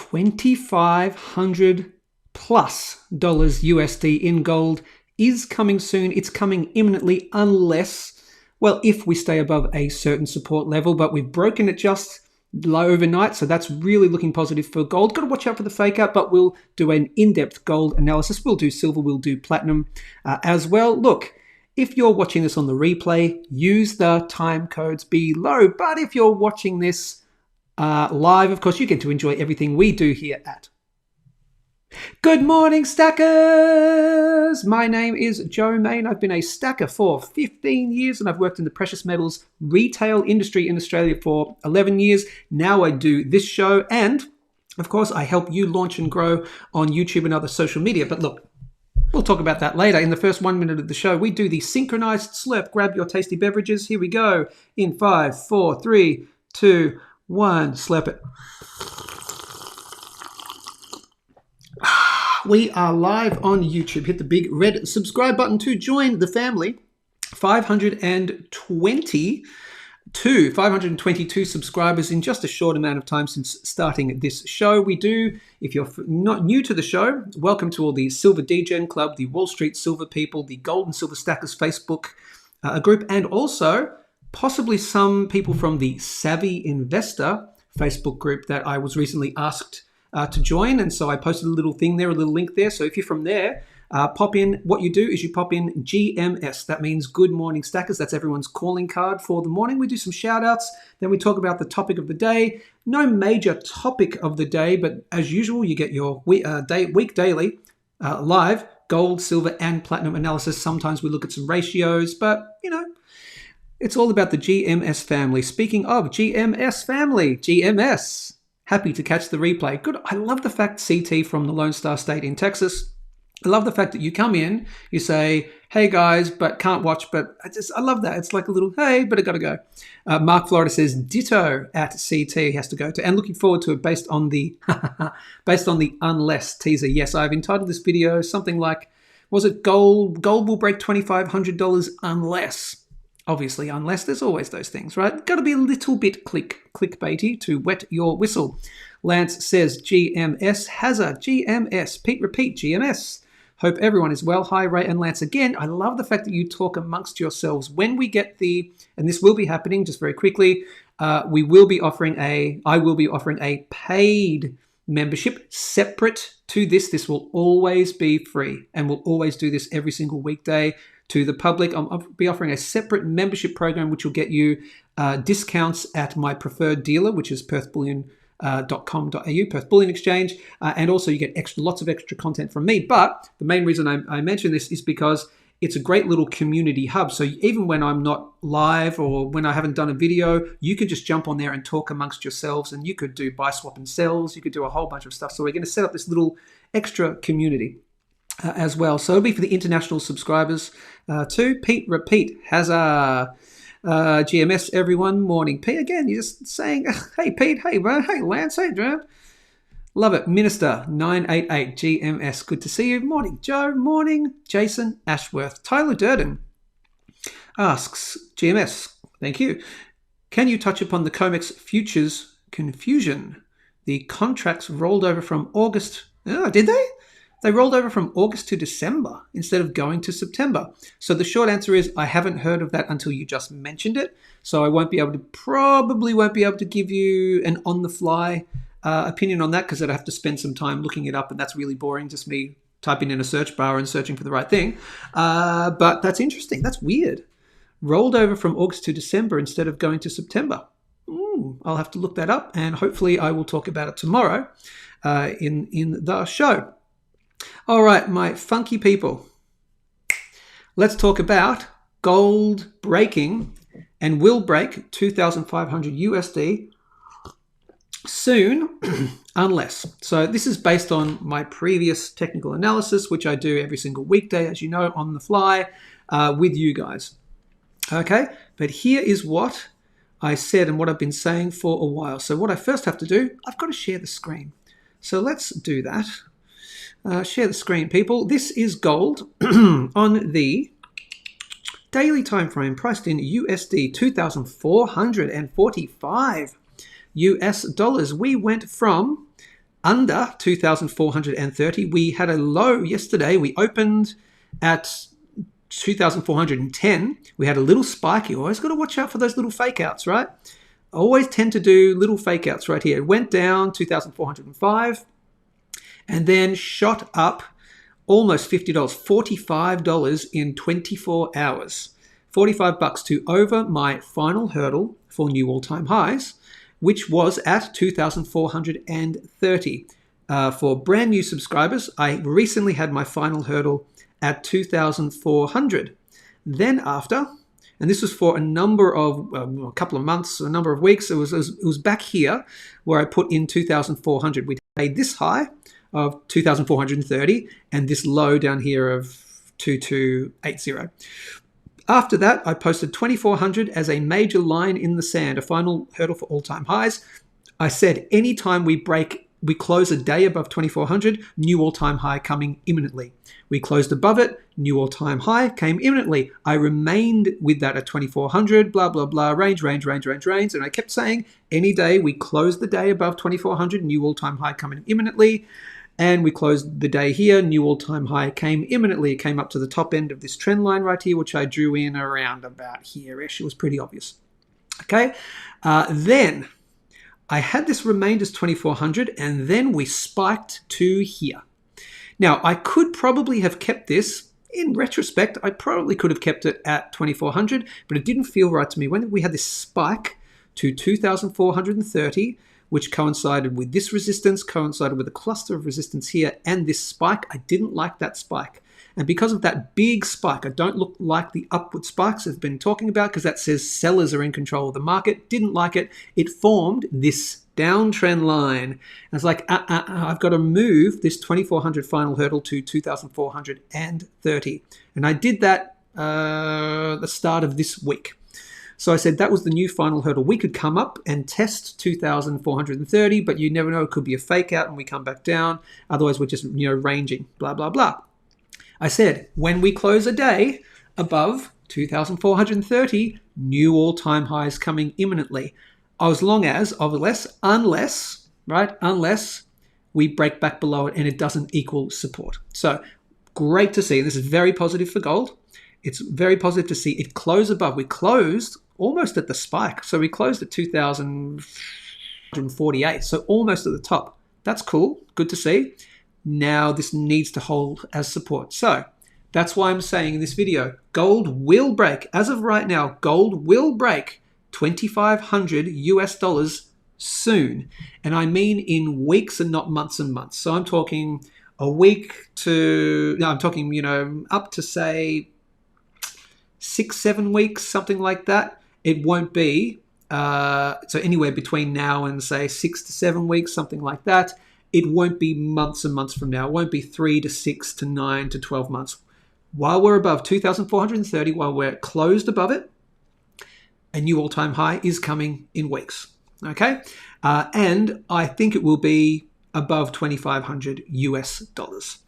$2,500 plus USD in gold is coming soon. It's coming imminently unless, well, if we stay above a certain support level, but we've broken it just low overnight, so that's really looking positive for gold. Got to watch out for the fake out, but we'll do an in-depth gold analysis. We'll do silver, we'll do platinum as well. Look, if you're watching this on the replay, use the time codes below, but if you're watching this live, of course, you get to enjoy everything we do here at Good morning, stackers! My name is Joe Main. I've been a stacker for 15 years and I've worked in the precious metals retail industry in Australia for 11 years. Now I do this show and, of course, I help you launch and grow on YouTube and other social media. But look, we'll talk about that later. In the first 1 minute of the show, we do the synchronized slurp. Grab your tasty beverages. Here we go. In 5, 4, 3, 2, 1. Slurp it. We are live on YouTube. Hit the big red subscribe button to join the family. 522 subscribers in just a short amount of time since starting this show. We do, if you're not new to the show, welcome to all the Silver DGen Club, the Wall Street Silver People, the Gold and Silver Stackers Facebook group, and also possibly some people from the Savvy Investor Facebook group that I was recently asked to join, and so I posted a little thing there, a little link there. So if you're from there, pop in. What you do is you pop in GMS. That means Good Morning Stackers. That's everyone's calling card for the morning. We do some shout outs. Then we talk about the topic of the day. No major topic of the day, but as usual, you get your week daily live gold, silver, and platinum analysis. Sometimes we look at some ratios, but you know, it's all about the GMS family. Speaking of GMS family, GMS. Happy to catch the replay. Good. I love the fact CT from the Lone Star State in Texas. I love the fact that you come in, you say, hey guys, but can't watch, but I love that. It's like a little, hey, but I gotta go. Mark Florida says ditto at CT has to go to, and looking forward to it based on the unless teaser. Yes, I've entitled this video something like, was it gold will break $2,500 unless. Obviously, unless there's always those things, right? Got to be a little bit clickbaity to wet your whistle. Lance says GMS Hazard, GMS. Pete repeat, GMS. Hope everyone is well. Hi, Ray and Lance. Again, I love the fact that you talk amongst yourselves. When we get and this will be happening just very quickly, I will be offering a paid membership separate to this. This will always be free and we'll always do this every single weekday to the public. I'll be offering a separate membership program which will get you discounts at my preferred dealer, which is perthbullion.com.au, Perth Bullion Exchange, and also you get lots of extra content from me. But the main reason I mention this is because it's a great little community hub. So even when I'm not live or when I haven't done a video, you can just jump on there and talk amongst yourselves, and you could do buy, swap, and sells. You could do a whole bunch of stuff. So we're going to set up this little extra community as well. So it'll be for the international subscribers too. Pete repeat Hazard. GMS everyone. Morning Pete. Again, you're just saying, hey Pete, hey bro, hey Lance, hey Drew. Love it. Minister 988 GMS. Good to see you. Morning Joe. Morning Jason Ashworth. Tyler Durden asks GMS. Thank you. Can you touch upon the COMEX futures confusion? The contracts rolled over from August. Oh, did they? They rolled over from August to December instead of going to September. So the short answer is I haven't heard of that until you just mentioned it. So I probably won't be able to give you an on-the-fly opinion on that because I'd have to spend some time looking it up, and that's really boring, just me typing in a search bar and searching for the right thing. But that's interesting. That's weird. Rolled over from August to December instead of going to September. I'll have to look that up, and hopefully I will talk about it tomorrow in the show. All right, my funky people, let's talk about gold breaking and will break 2,500 USD soon, unless. So this is based on my previous technical analysis, which I do every single weekday, as you know, on the fly with you guys. Okay, but here is what I said and what I've been saying for a while. So what I first have to do, I've got to share the screen. So let's do that. Share the screen, people. This is gold on the daily time frame, priced in USD 2,445 US dollars. We went from under 2,430. We had a low yesterday. We opened at 2,410. We had a little spike. You always got to watch out for those little fake outs, right? I always tend to do little fake outs right here. It went down 2,405 and then shot up almost $50, $45 in 24 hours. $45 to over my final hurdle for new all-time highs, which was at 2,430. For brand new subscribers, I recently had my final hurdle at 2,400. Then after, and this was for a number of, a couple of months, a number of weeks, it was back here where I put in 2,400. We made this high of 2,430 and this low down here of 2,280. After that, I posted 2,400 as a major line in the sand, a final hurdle for all-time highs. I said anytime we close a day above 2,400, new all-time high coming imminently. We closed above it, new all-time high came imminently. I remained with that at 2,400, blah, blah, blah, range. And I kept saying any day we close the day above 2,400, new all-time high coming imminently. And we closed the day here, new all-time high came imminently. It came up to the top end of this trend line right here, which I drew in around about here-ish. It was pretty obvious. Okay, then I had this remained as 2,400 and then we spiked to here. Now, I could probably have kept this, in retrospect, I probably could have kept it at 2,400, but it didn't feel right to me. When we had this spike to 2,430, which coincided with this resistance, coincided with a cluster of resistance here, and this spike, I didn't like that spike. And because of that big spike, I don't look like the upward spikes I've been talking about because that says sellers are in control of the market. Didn't like it. It formed this downtrend line. And it's like, I've got to move this 2,400 final hurdle to 2,430. And I did that the start of this week. So I said that was the new final hurdle. We could come up and test 2,430, but you never know. It could be a fake out and we come back down. Otherwise, we're just, ranging, blah, blah, blah. I said, when we close a day above 2,430, new all-time highs coming imminently. As long as, unless we break back below it and it doesn't equal support. So great to see. This is very positive for gold. It's very positive to see it close above. We closed almost at the spike. So we closed at 2,448. So almost at the top. That's cool. Good to see. Now this needs to hold as support. So that's why I'm saying in this video, gold will break. As of right now, gold will break $2,500 soon. And I mean in weeks and not months and months. So I'm talking a week to, no, I'm talking, up to say 6-7 weeks, something like that. It won't be, so anywhere between now and say 6 to 7 weeks, something like that. It won't be months and months from now. It won't be 3 to 6 to 9 to 12 months. While we're above 2,430, while we're closed above it, a new all-time high is coming in weeks. Okay, and I think it will be above $2,500.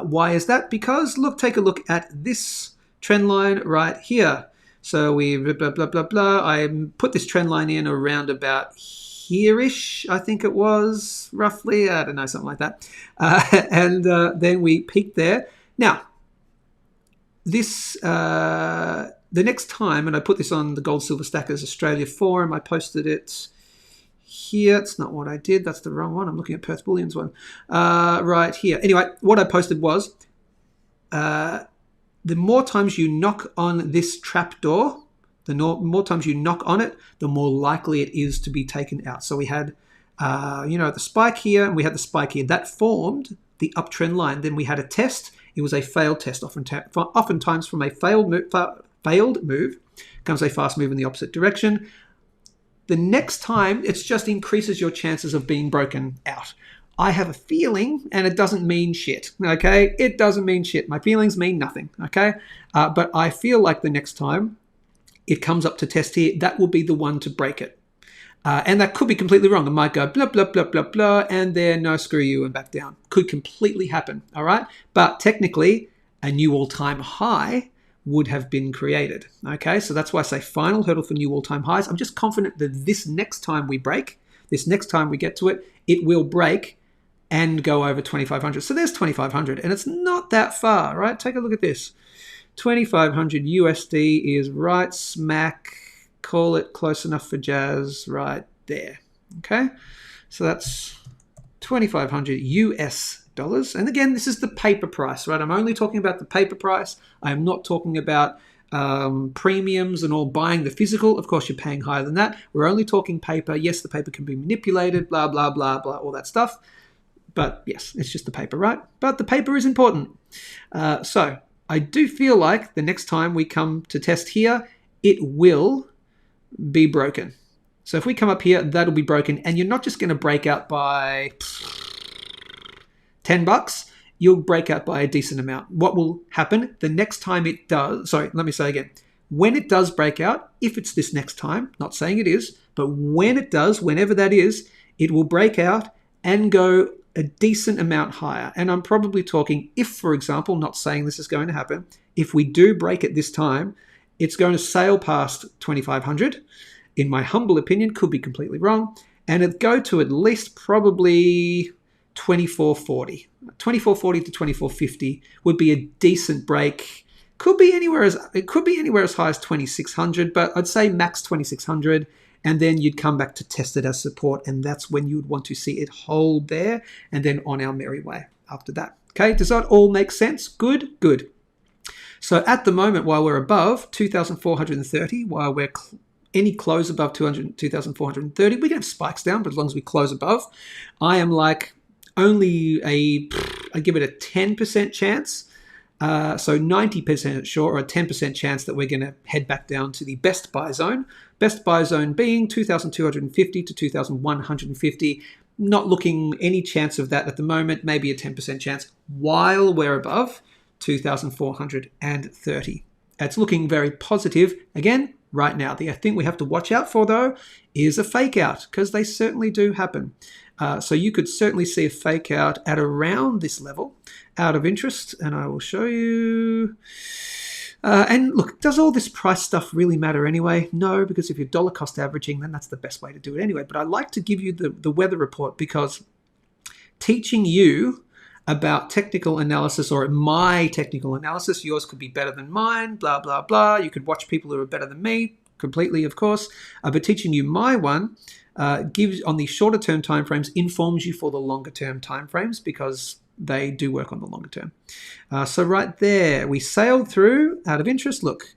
Why is that? Because look, take a look at this trend line right here. So we blah blah blah blah. I put this trend line in around about here-ish, I think it was roughly. I don't know, something like that. And then we peaked there. Now, this the next time, and I put this on the Gold Silver Stackers Australia forum. I posted it here. It's not what I did. That's the wrong one. I'm looking at Perth Bullion's one right here. Anyway, what I posted was the more times you knock on this trap door, the more times you knock on it, the more likely it is to be taken out. So we had, the spike here, and we had the spike here. That formed the uptrend line. Then we had a test. It was a failed test. Oftentimes from a failed move comes a fast move in the opposite direction. The next time, it just increases your chances of being broken out. I have a feeling, and it doesn't mean shit, okay? It doesn't mean shit. My feelings mean nothing, okay? But I feel like the next time it comes up to test here, that will be the one to break it. And that could be completely wrong. It might go blah, blah, blah, blah, blah, and then no, screw you, and back down. Could completely happen, all right? But technically, a new all-time high would have been created, okay? So that's why I say final hurdle for new all-time highs. I'm just confident that this next time we break, this next time we get to it, it will break and go over 2,500. So there's 2,500, and it's not that far, right? Take a look at this. 2,500 USD is right smack, call it close enough for jazz, right there. Okay, so that's 2,500 US dollars. And again, this is the paper price, right? I'm only talking about the paper price. I'm not talking about premiums and all buying the physical. Of course, you're paying higher than that. We're only talking paper. Yes, the paper can be manipulated, blah, blah, blah, blah, all that stuff. But yes, it's just the paper, right? But the paper is important. So I do feel like the next time we come to test here, it will be broken. So if we come up here, that'll be broken. And you're not just going to break out by $10. You'll break out by a decent amount. What will happen the next time it does? Sorry, let me say again. When it does break out, if it's this next time, not saying it is, but when it does, whenever that is, it will break out and go a decent amount higher. And I'm probably talking if, for example, not saying this is going to happen, if we do break it this time, it's going to sail past 2,500. In my humble opinion, could be completely wrong, and it'd go to at least probably 2,440. 2,440 to 2,450 would be a decent break. It could be anywhere as high as 2,600, but I'd say max 2,600, and then you'd come back to test it as support, and that's when you would want to see it hold there, and then on our merry way after that. Okay, does that all make sense? Good, good. So at the moment, while we're above 2,430, while we're any close above 2,430, we can have spikes down, but as long as we close above, I am like only I give it a 10% chance. So 90% sure, or a 10% chance that we're going to head back down to the best buy zone. Best buy zone being 2,250 to 2,150. Not looking any chance of that at the moment, maybe a 10% chance while we're above 2,430. It's looking very positive. Again, right now, the thing we have to watch out for, though, is a fake out, because they certainly do happen. So you could certainly see a fake out at around this level, out of interest, and I will show you. And look, does all this price stuff really matter anyway? No, because if you're dollar cost averaging, then that's the best way to do it anyway. But I like to give you the weather report, because teaching you about technical analysis, or my technical analysis, yours could be better than mine, blah, blah, blah. You could watch people who are better than me, completely, of course. But teaching you my one gives, on the shorter term timeframes, informs you for the longer term timeframes, because they do work on the longer term. So right there, we sailed through, out of interest, look,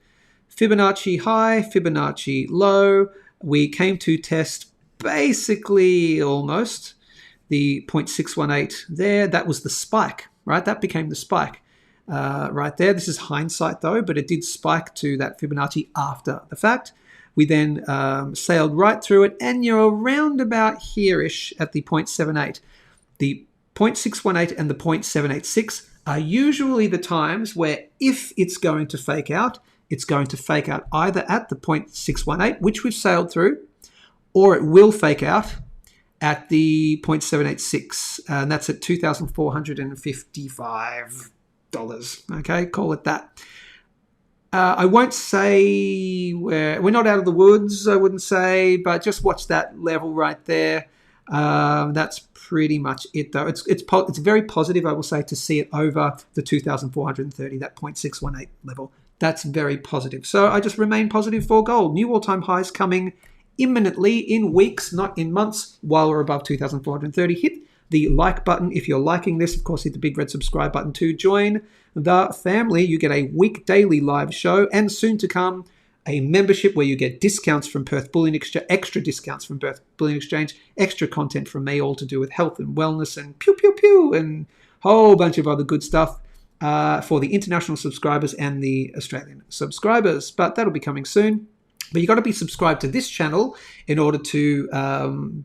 Fibonacci high, Fibonacci low. We came to test basically almost the 0.618 there. That was the spike, right? That became the spike right there. This is hindsight though, but it did spike to that Fibonacci after the fact. We then sailed right through it, and you're around about here-ish at the 0.78. The 0.618 and the 0.786 are usually the times where, if it's going to fake out, it's going to fake out either at the 0.618, which we've sailed through, or it will fake out at the 0.786, and that's at $2,455. Okay, call it that. I won't say we're not out of the woods, I wouldn't say, but just watch that level right there. That's pretty much it, though. It's very positive, I will say, to see it over the 2,430, that 0.618 level. That's very positive. So I just remain positive for gold. New all-time highs coming imminently, in weeks, not in months, while we're above 2,430. Hit the like button if you're liking this. Of course, hit the big red subscribe button to join the family. You get a week daily live show, and soon to come, a membership where you get discounts from Perth Bullion Exchange, extra discounts from Perth Bullion Exchange, extra content from me, all to do with health and wellness and pew, pew, pew, and a whole bunch of other good stuff for the international subscribers and the Australian subscribers. But that'll be coming soon. But you've got to be subscribed to this channel in order to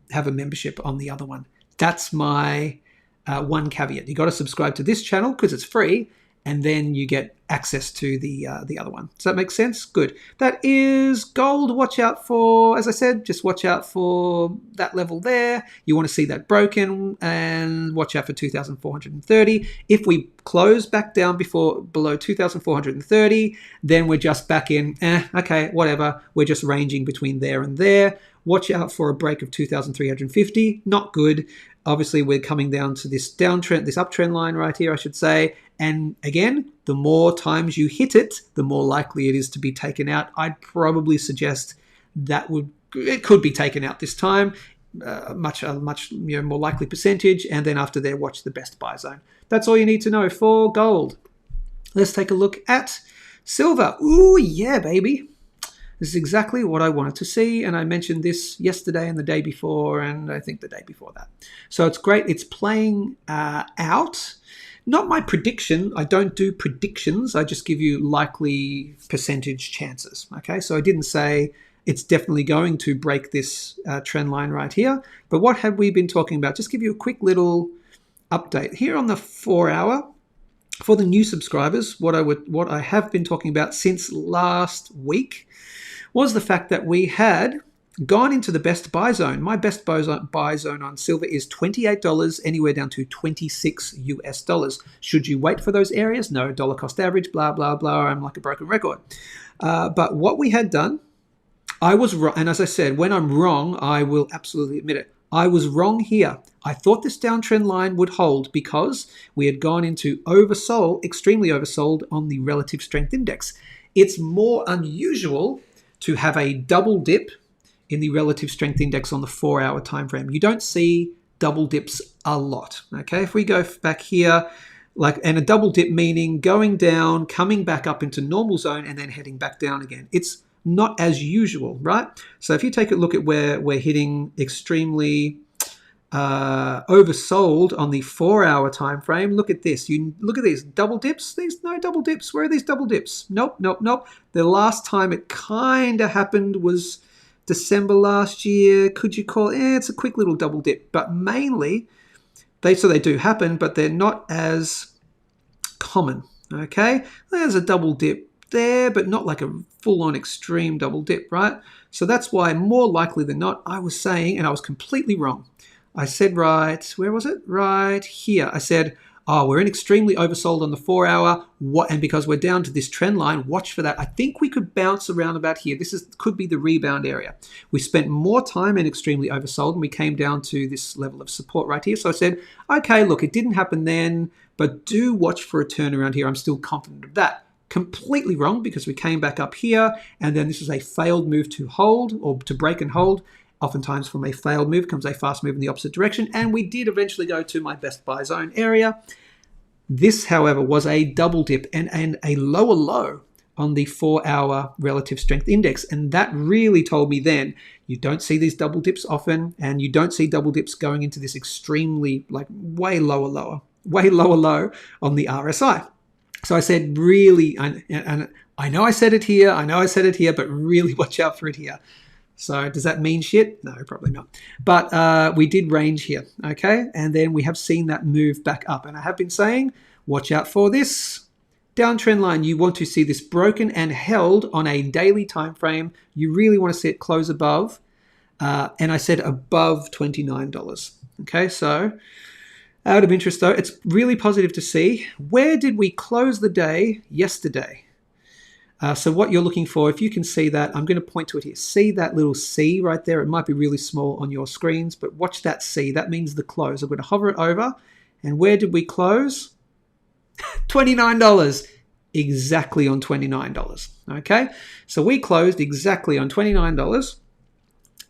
have a membership on the other one. That's my one caveat. You've got to subscribe to this channel because it's free, and then you get access to the other one. Does that make sense? Good. That is gold. Watch out for, as I said, just watch out for that level there. You want to see that broken, and watch out for 2,430. If we close back down below 2,430, then we're just back in, okay, whatever. We're just ranging between there and there. Watch out for a break of 2,350. Not good. Obviously, we're coming down to this downtrend, this uptrend line right here, I should say. And again, the more times you hit it, the more likely it is to be taken out. I'd probably suggest it could be taken out this time, much more likely percentage. And then after there, watch the best buy zone. That's all you need to know for gold. Let's take a look at silver. Ooh, yeah, baby. This is exactly what I wanted to see, and I mentioned this yesterday and the day before, and I think the day before that. So it's great. It's playing out. Not my prediction. I don't do predictions. I just give you likely percentage chances. Okay, so I didn't say it's definitely going to break this trend line right here. But what have we been talking about? Just give you a quick little update here on the 4 hour. For the new subscribers, what I have been talking about since last week was the fact that we had gone into the best buy zone. My best buy zone on silver is $28, anywhere down to $26 US. Should you wait for those areas? No, dollar cost average, blah, blah, blah. I'm like a broken record. But what we had done, I was wrong. And as I said, when I'm wrong, I will absolutely admit it. I was wrong here. I thought this downtrend line would hold because we had gone into oversold, extremely oversold on the relative strength index. It's more unusual to have a double dip in the relative strength index on the 4 hour time frame. You don't see double dips a lot. Okay, if we go back here, and a double dip meaning going down, coming back up into normal zone, and then heading back down again. It's not as usual, right? So if you take a look at where we're hitting extremely oversold on the 4 hour time frame, look at this. You look at these double dips. There's no double dips. Where are these double dips? Nope. The last time it kind of happened was December last year. Could you call it's a quick little double dip, but mainly they do happen, but they're not as common. Okay, there's a double dip there, but not like a full-on extreme double dip, right? So that's why more likely than not, I was saying, and I was completely wrong. I said where was it? Right here. I said, we're in extremely oversold on the 4 hour. And because we're down to this trend line, watch for that. I think we could bounce around about here. Could be the rebound area. We spent more time in extremely oversold and we came down to this level of support right here. So I said, okay, look, it didn't happen then, but do watch for a turnaround here. I'm still confident of that. Completely wrong because we came back up here and then this is a failed move to hold or to break and hold. Oftentimes from a failed move comes a fast move in the opposite direction, and we did eventually go to my best buy zone area. This, however, was a double dip and a lower low on the 4 hour relative strength index, and that really told me then you don't see these double dips often, and you don't see double dips going into this extremely way lower low on the RSI. So I said really, and I know I said it here, but really watch out for it here. So does that mean shit? No, probably not. But we did range here, okay? And then we have seen that move back up. And I have been saying, watch out for this downtrend line. You want to see this broken and held on a daily time frame. You really want to see it close above. And I said above $29. Okay, so out of interest though, it's really positive to see. Where did we close the day yesterday? So what you're looking for, if you can see that, I'm going to point to it here. See that little C right there? It might be really small on your screens, but watch that C. That means the close. I'm going to hover it over. And where did we close? $29. Exactly on $29. Okay? So we closed exactly on $29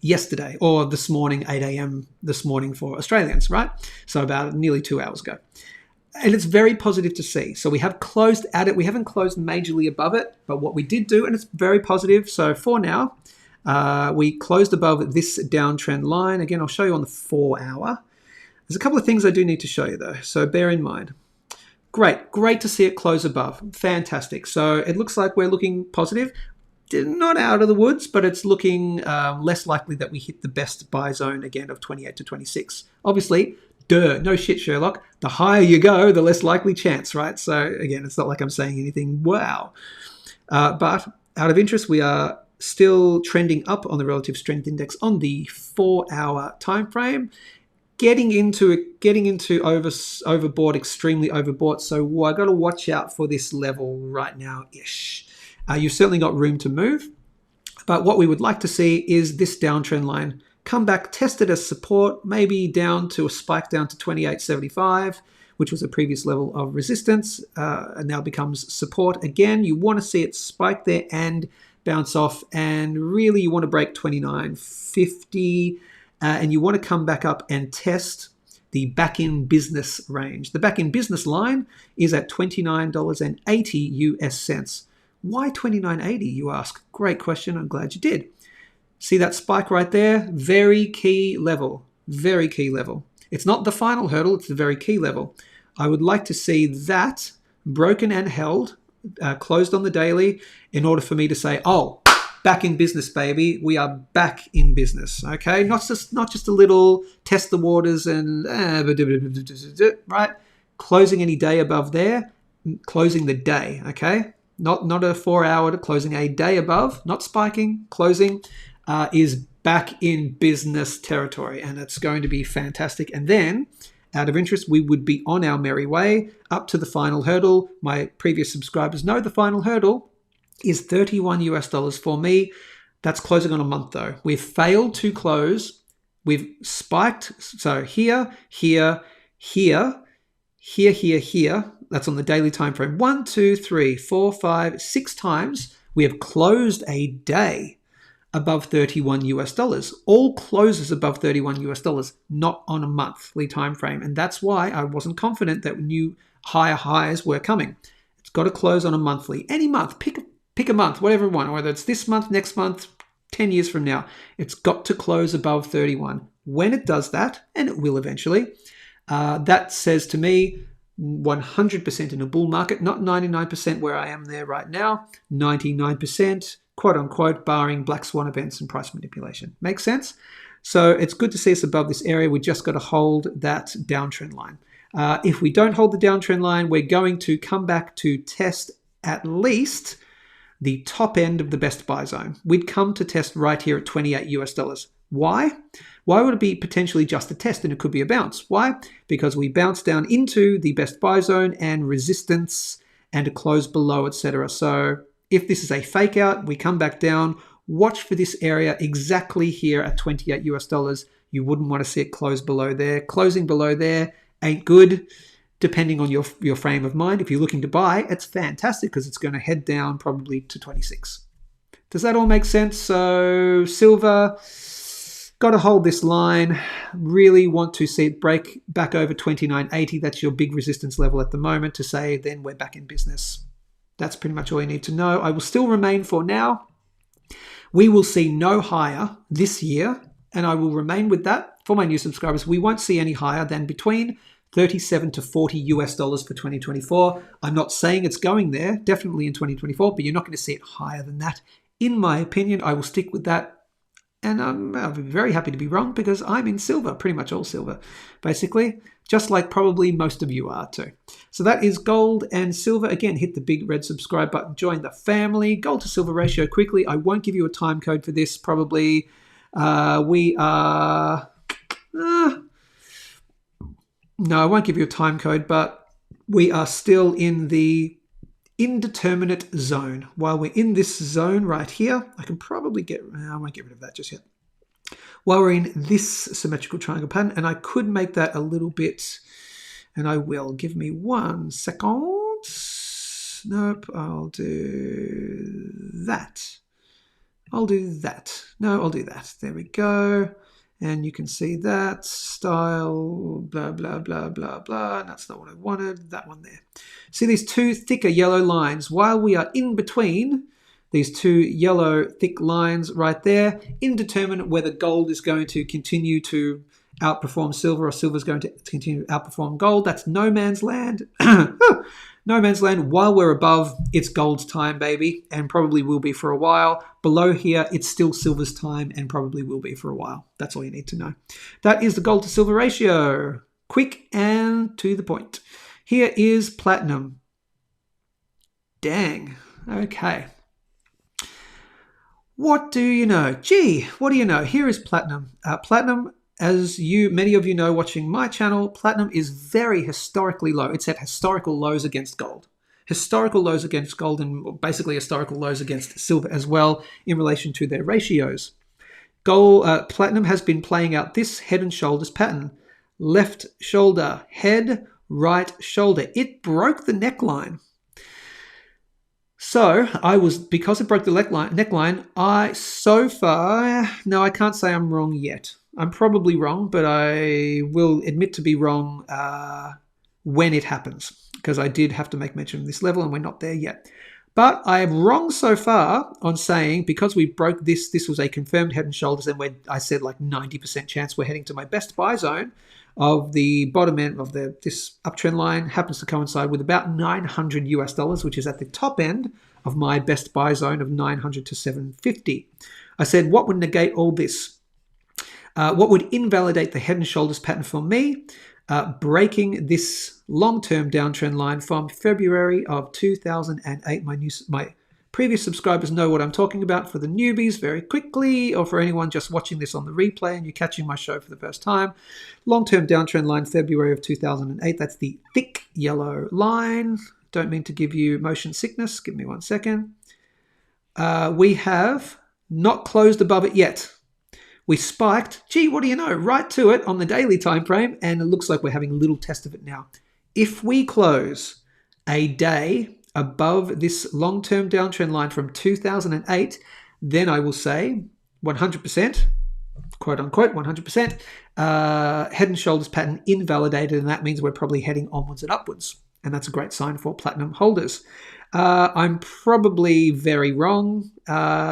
yesterday, or this morning, 8 a.m. this morning for Australians, right? So about nearly 2 hours ago. And it's very positive to see. So we have closed at it. We haven't closed majorly above it, but what we did do, and it's very positive. So for now, we closed above this downtrend line. Again, I'll show you on the 4 hour. There's a couple of things I do need to show you though. So bear in mind. Great to see it close above. Fantastic. So it looks like we're looking positive. Not out of the woods, but it's looking less likely that we hit the best buy zone again of 28 to 26. Obviously, no shit, Sherlock. The higher you go, the less likely chance, right? So again, it's not like I'm saying anything wow. But out of interest, we are still trending up on the relative strength index on the 4 hour time frame. Getting into overbought, extremely overbought. So I got to watch out for this level right now-ish. You've certainly got room to move. But what we would like to see is this downtrend line come back, test it as support, maybe down to a spike down to 28.75, which was a previous level of resistance, and now becomes support. Again, you want to see it spike there and bounce off, and really you want to break 29.50, and you want to come back up and test the back-in business range. The back-in business line is at $29.80 US cents. Why $29.80, you ask? Great question. I'm glad you did. See that spike right there? Very key level. Very key level. It's not the final hurdle. It's the very key level. I would like to see that broken and held, closed on the daily, in order for me to say, oh, back in business, baby. We are back in business. Okay, not just a little test the waters and right. Closing any day above there, closing the day. Okay, not a 4 hour, closing a day above, not spiking. Closing is back in business territory, and it's going to be fantastic. And then, out of interest, we would be on our merry way up to the final hurdle. My previous subscribers know the final hurdle is $31 US for me. That's closing on a month though. We've failed to close. We've spiked. So here. That's on the daily time frame. 1, 2, 3, 4, 5, 6 times we have closed a day above $31 US. All closes above $31 US, not on a monthly time frame. And that's why I wasn't confident that new higher highs were coming. It's got to close on a monthly. Any month, pick a month, whatever one, whether it's this month, next month, 10 years from now, it's got to close above 31. When it does that, and it will eventually, that says to me 100% in a bull market, not 99% where I am there right now, 99%, quote unquote, barring black swan events and price manipulation. Makes sense? So it's good to see us above this area. We just got to hold that downtrend line. If we don't hold the downtrend line, we're going to come back to test at least the top end of the best buy zone. We'd come to test right here at $28 US. Why? Why would it be potentially just a test and it could be a bounce? Why? Because we bounce down into the best buy zone and resistance and a close below, etc. So if this is a fake out, we come back down, watch for this area exactly here at $28 US. You wouldn't want to see it close below there. Closing below there ain't good. Depending on your frame of mind. If you're looking to buy, it's fantastic because it's going to head down probably to 26. Does that all make sense? So silver, got to hold this line. Really want to see it break back over 29.80. That's your big resistance level at the moment to say then we're back in business. That's pretty much all you need to know. I will still remain for now. We will see no higher this year, and I will remain with that for my new subscribers. We won't see any higher than between $37 to $40 US for 2024. I'm not saying it's going there, definitely in 2024, but you're not going to see it higher than that. In my opinion, I will stick with that. And I'll be very happy to be wrong because I'm in silver, pretty much all silver, basically, just like probably most of you are too. So that is gold and silver. Again, hit the big red subscribe button, join the family. Gold to silver ratio quickly. I won't give you a time code for this, probably. We are... No, I won't give you a time code, but we are still in the indeterminate zone. While we're in this zone right here, I can probably I won't get rid of that just yet. While we're in this symmetrical triangle pattern, and I could make that a little bit, and I will. Give me 1 second. Nope, I'll do that. I'll do that. No, I'll do that. There we go. And you can see that style, blah, blah, blah, blah, blah. That's not what I wanted. That one there. See these two thicker yellow lines? While we are in between these two yellow thick lines right there, indeterminate whether gold is going to continue to outperform silver or silver is going to continue to outperform gold. That's no man's land. No man's land. While we're above, it's gold's time, baby, and probably will be for a while. Below here, it's still silver's time and probably will be for a while. That's all you need to know. That is the gold to silver ratio. Quick and to the point. Here is platinum. Dang. Okay. What do you know? Gee, what do you know? Here is platinum. Platinum, as many of you know watching my channel, platinum is very historically low. It's at historical lows against gold. Historical lows against gold and basically historical lows against silver as well in relation to their ratios. Platinum has been playing out this head and shoulders pattern. Left shoulder, head, right shoulder. It broke the neckline. So because it broke the neckline, I can't say I'm wrong yet. I'm probably wrong, but I will admit to be wrong when it happens, because I did have to make mention of this level and we're not there yet. But I am wrong so far on saying because we broke this was a confirmed head and shoulders, and I said like 90% chance we're heading to my best buy zone of the bottom end of this uptrend line. Happens to coincide with about $900, which is at the top end of my best buy zone of 900 to 750. I said, what would negate all this? What would invalidate the head and shoulders pattern for me? Breaking this long-term downtrend line from February of 2008. My previous subscribers know what I'm talking about. For the newbies, very quickly, or for anyone just watching this on the replay and you're catching my show for the first time, long-term downtrend line, February of 2008. That's the thick yellow line. Don't mean to give you motion sickness. Give me 1 second. We have not closed above it yet. We spiked, what do you know, right to it on the daily time frame, and it looks like we're having a little test of it now. If we close a day above this long-term downtrend line from 2008, then I will say 100%, quote unquote, 100%, head and shoulders pattern invalidated, and that means we're probably heading onwards and upwards. And that's a great sign for platinum holders. I'm probably very wrong.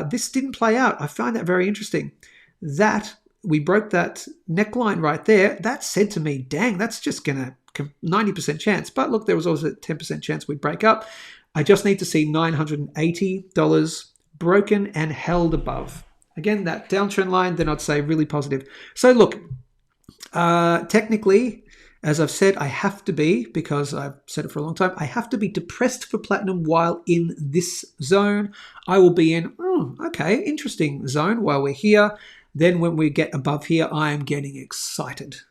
This didn't play out. I find that very interesting. That we broke that neckline right there. That said to me, dang, that's just gonna 90% chance. But look, there was also a 10% chance we'd break up. I just need to see $980 broken and held above. Again, that downtrend line, then I'd say really positive. So look, technically, as I've said, I have to be, because I've said it for a long time, I have to be depressed for platinum while in this zone. I will be in, okay, interesting zone while we're here. Then when we get above here, I am getting excited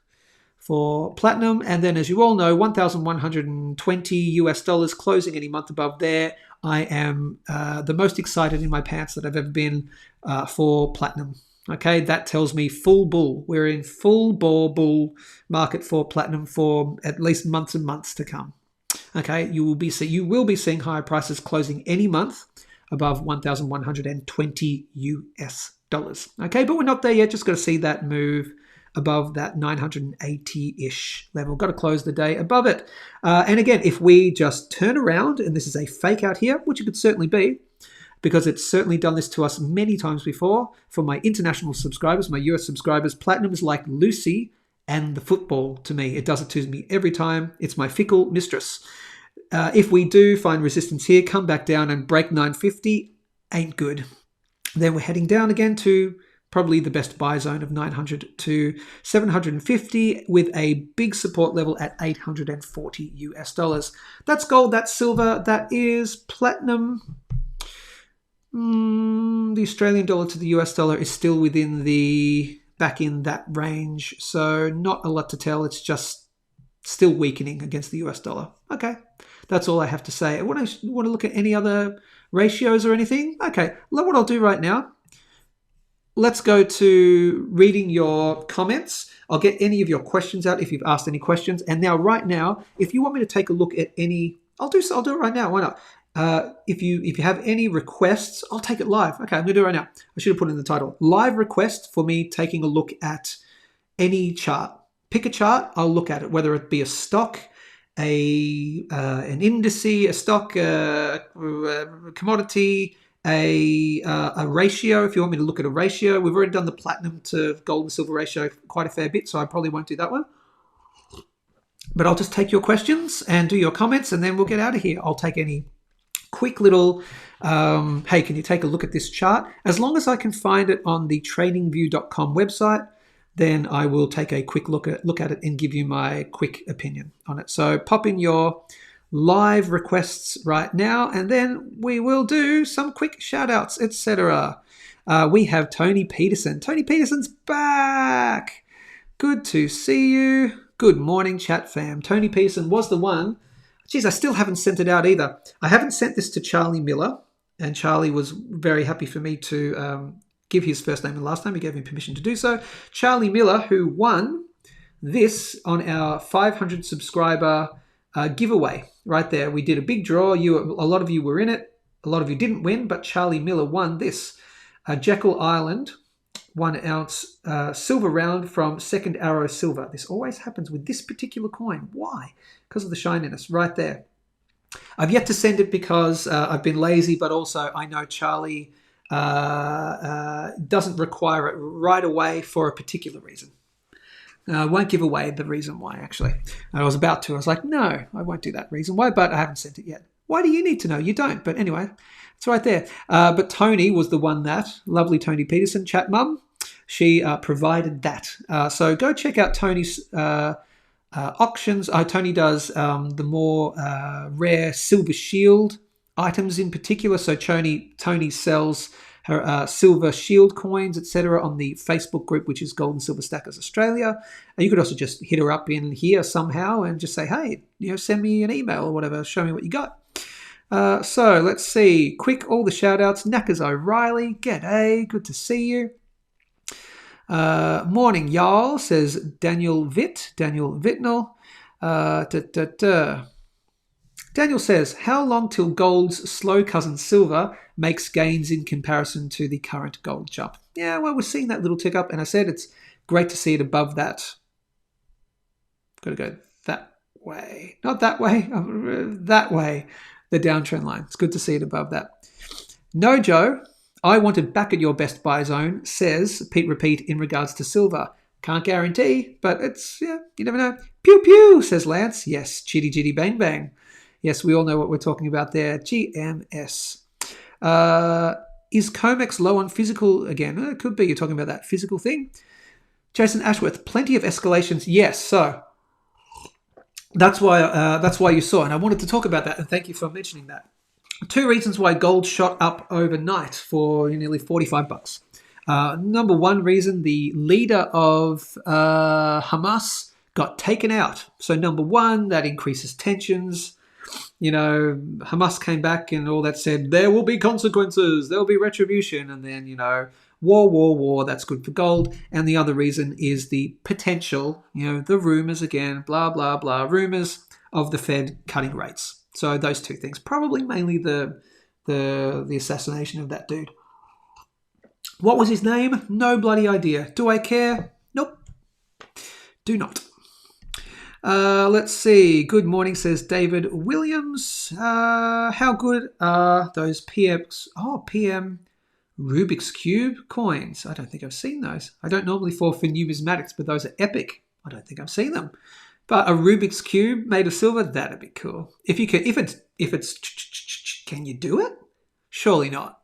for platinum. And then, as you all know, $1,120 closing any month above there. I am the most excited in my pants that I've ever been for platinum. Okay, that tells me full bull. We're in full bull market for platinum for at least months and months to come. Okay, you will be seeing higher prices closing any month above $1,120. Okay, but we're not there yet. Just got to see that move above that 980-ish level. Got to close the day above it. And again, if we just turn around, and this is a fake out here, which it could certainly be, because it's certainly done this to us many times before. For my international subscribers, my US subscribers, platinum is like Lucy and the football to me. It does it to me every time. It's my fickle mistress. If we do find resistance here, come back down and break 950, ain't good. Then we're heading down again to probably the best buy zone of 900 to 750 with a big support level at $840. That's gold, that's silver, that is platinum. The Australian dollar to the US dollar is still back in that range. So not a lot to tell. It's just still weakening against the US dollar. Okay. That's all I have to say. Want to look at any other ratios or anything? Okay, what I'll do right now, let's go to reading your comments. I'll get any of your questions out if you've asked any questions. And now, right now, if you want me to take a look at any, I'll do it right now. Why not? If you have any requests, I'll take it live. Okay, I'm going to do it right now. I should have put in the title. Live request for me taking a look at any chart. Pick a chart, I'll look at it, whether it be a stock, an indice, a stock, a commodity, a ratio. If you want me to look at a ratio, we've already done the platinum to gold and silver ratio quite a fair bit, so I probably won't do that one. But I'll just take your questions and do your comments, and then we'll get out of here. I'll take any quick little, hey, can you take a look at this chart? As long as I can find it on the tradingview.com website, then I will take a quick look at it and give you my quick opinion on it. So pop in your live requests right now, and then we will do some quick shout outs, etc. We have Tony Peterson. Tony Peterson's back. Good to see you. Good morning, chat fam. Tony Peterson was the one. Geez, I still haven't sent it out either. I haven't sent this to Charlie Miller, and Charlie was very happy for me to give his first name and last name. We gave him permission to do so. Charlie Miller, who won this on our 500 subscriber giveaway right there. We did a big draw. A lot of you were in it. A lot of you didn't win, but Charlie Miller won this. Jekyll Island 1 ounce silver round from Second Arrow Silver. This always happens with this particular coin. Why? Because of the shininess right there. I've yet to send it because I've been lazy, but also I know Charlie doesn't require it right away for a particular reason. I won't give away the reason why, actually. I was about to. I was like, no, I won't do that reason why, but I haven't sent it yet. Why do you need to know? You don't. But anyway, it's right there. But Tony was the one that, lovely Tony Peterson, chat mum, she provided that. So go check out Tony's auctions. Tony does the more rare Silver Shield items in particular. So Tony sells her silver shield coins, etc., on the Facebook group, which is Gold and Silver Stackers Australia. And you could also just hit her up in here somehow and just say, hey, send me an email or whatever, show me what you got. So let's see. Quick, all the shout outs. Knackers O'Reilly, g'day, good to see you. Morning, y'all, says Daniel Vitnell. Daniel says, how long till gold's slow cousin silver makes gains in comparison to the current gold jump? Yeah, well, we're seeing that little tick up, and I said it's great to see it above that. Got to go that way. Not that way, that way, the downtrend line. It's good to see it above that. No, Joe, I wanted back at your best buy zone, says Pete Repeat in regards to silver. Can't guarantee, but it's, you never know. Pew pew, says Lance. Yes, chitty chitty bang bang. Yes, we all know what we're talking about there. GMS. Is Comex low on physical again? It could be. You're talking about that physical thing. Jason Ashworth, plenty of escalations. Yes, so that's why you saw, and I wanted to talk about that, and thank you for mentioning that. 2 reasons why gold shot up overnight for nearly $45. Number 1 reason, the leader of Hamas got taken out. So number 1, that increases tensions. Hamas came back and all that said, there will be consequences, there will be retribution, and then, war, that's good for gold. And the other reason is the potential, the rumors again, blah, blah, blah, rumors of the Fed cutting rates. So those 2 things, probably mainly the assassination of that dude. What was his name? No bloody idea. Do I care? Nope. Do not. Let's see. Good morning, says David Williams. How good are those PM Rubik's Cube coins? I don't think I've seen those. I don't normally fall for numismatics, but those are epic. I don't think I've seen them. But a Rubik's Cube made of silver, that'd be cool. If it's, can you do it? Surely not.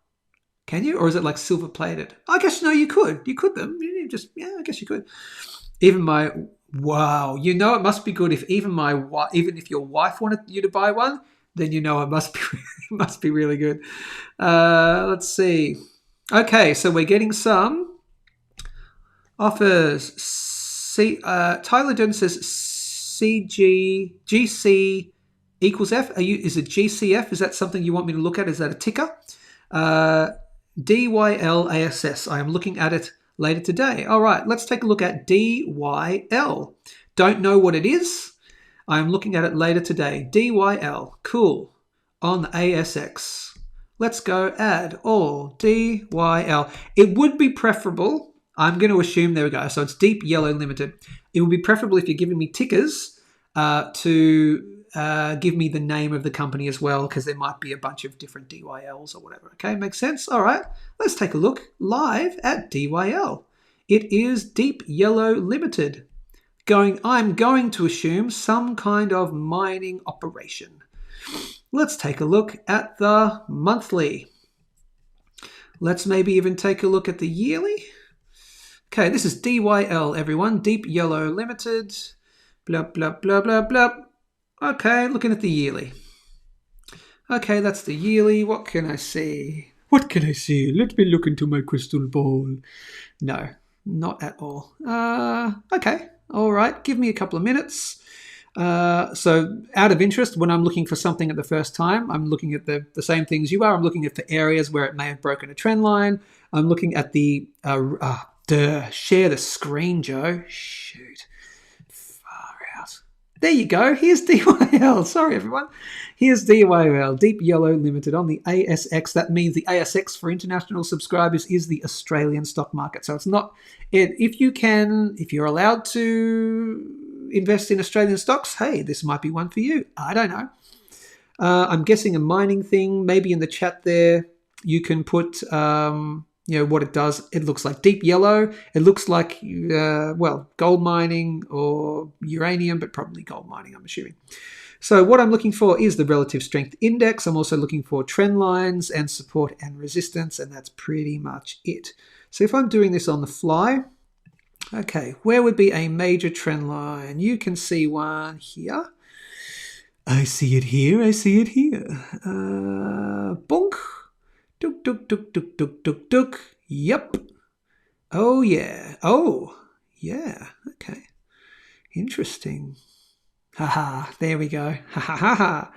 Can you? Or is it like silver plated? I guess no, you could. You could them. I guess you could. Wow, it must be good if even if your wife wanted you to buy one, then it must be really good. Let's see. Okay, so we're getting some offers. Tyler Durden says GC equals F. Is it GCF? Is that something you want me to look at? Is that a ticker? DYL ASS. I am looking at it later today. All right, let's take a look at DYL. Don't know what it is. I'm looking at it later today. DYL. Cool. On the ASX. Let's go add all. DYL. It would be preferable. I'm going to assume, there we go. So it's Deep Yellow Limited. It would be preferable if you're giving me tickers to give me the name of the company as well, because there might be a bunch of different DYLs or whatever. Okay, makes sense? All right, let's take a look live at DYL. It is Deep Yellow Limited. I'm going to assume some kind of mining operation. Let's take a look at the monthly. Let's maybe even take a look at the yearly. Okay, this is DYL, everyone. Deep Yellow Limited. Blah, blah, blah, blah, blah. Okay, looking at the yearly. Okay, that's the yearly. What can I see? Let me look into my crystal ball. No, not at all. Okay, all right. Give me a couple of minutes. So out of interest, when I'm looking for something at the first time, I'm looking at the same things you are. I'm looking at the areas where it may have broken a trend line. I'm looking at the, share the screen, Joe. Shoot. Far out. There you go. Here's DYL. Sorry, everyone. Here's DYL, Deep Yellow Limited on the ASX. That means the ASX for international subscribers is the Australian stock market. So it's not, if you're allowed to invest in Australian stocks, hey, this might be one for you. I don't know. I'm guessing a mining thing. Maybe in the chat there, you can put, what it does. It looks like deep yellow. It looks like, gold mining or uranium, but probably gold mining, I'm assuming. So what I'm looking for is the relative strength index. I'm also looking for trend lines and support and resistance, and that's pretty much it. So if I'm doing this on the fly, okay, where would be a major trend line? You can see one here. I see it here. I see it here. Bonk. Duk, duk, duk, duk, duk, duk, duk. Yep. Oh, yeah. Oh, yeah. Okay. Interesting. Haha. There we go. Ha ha ha ha.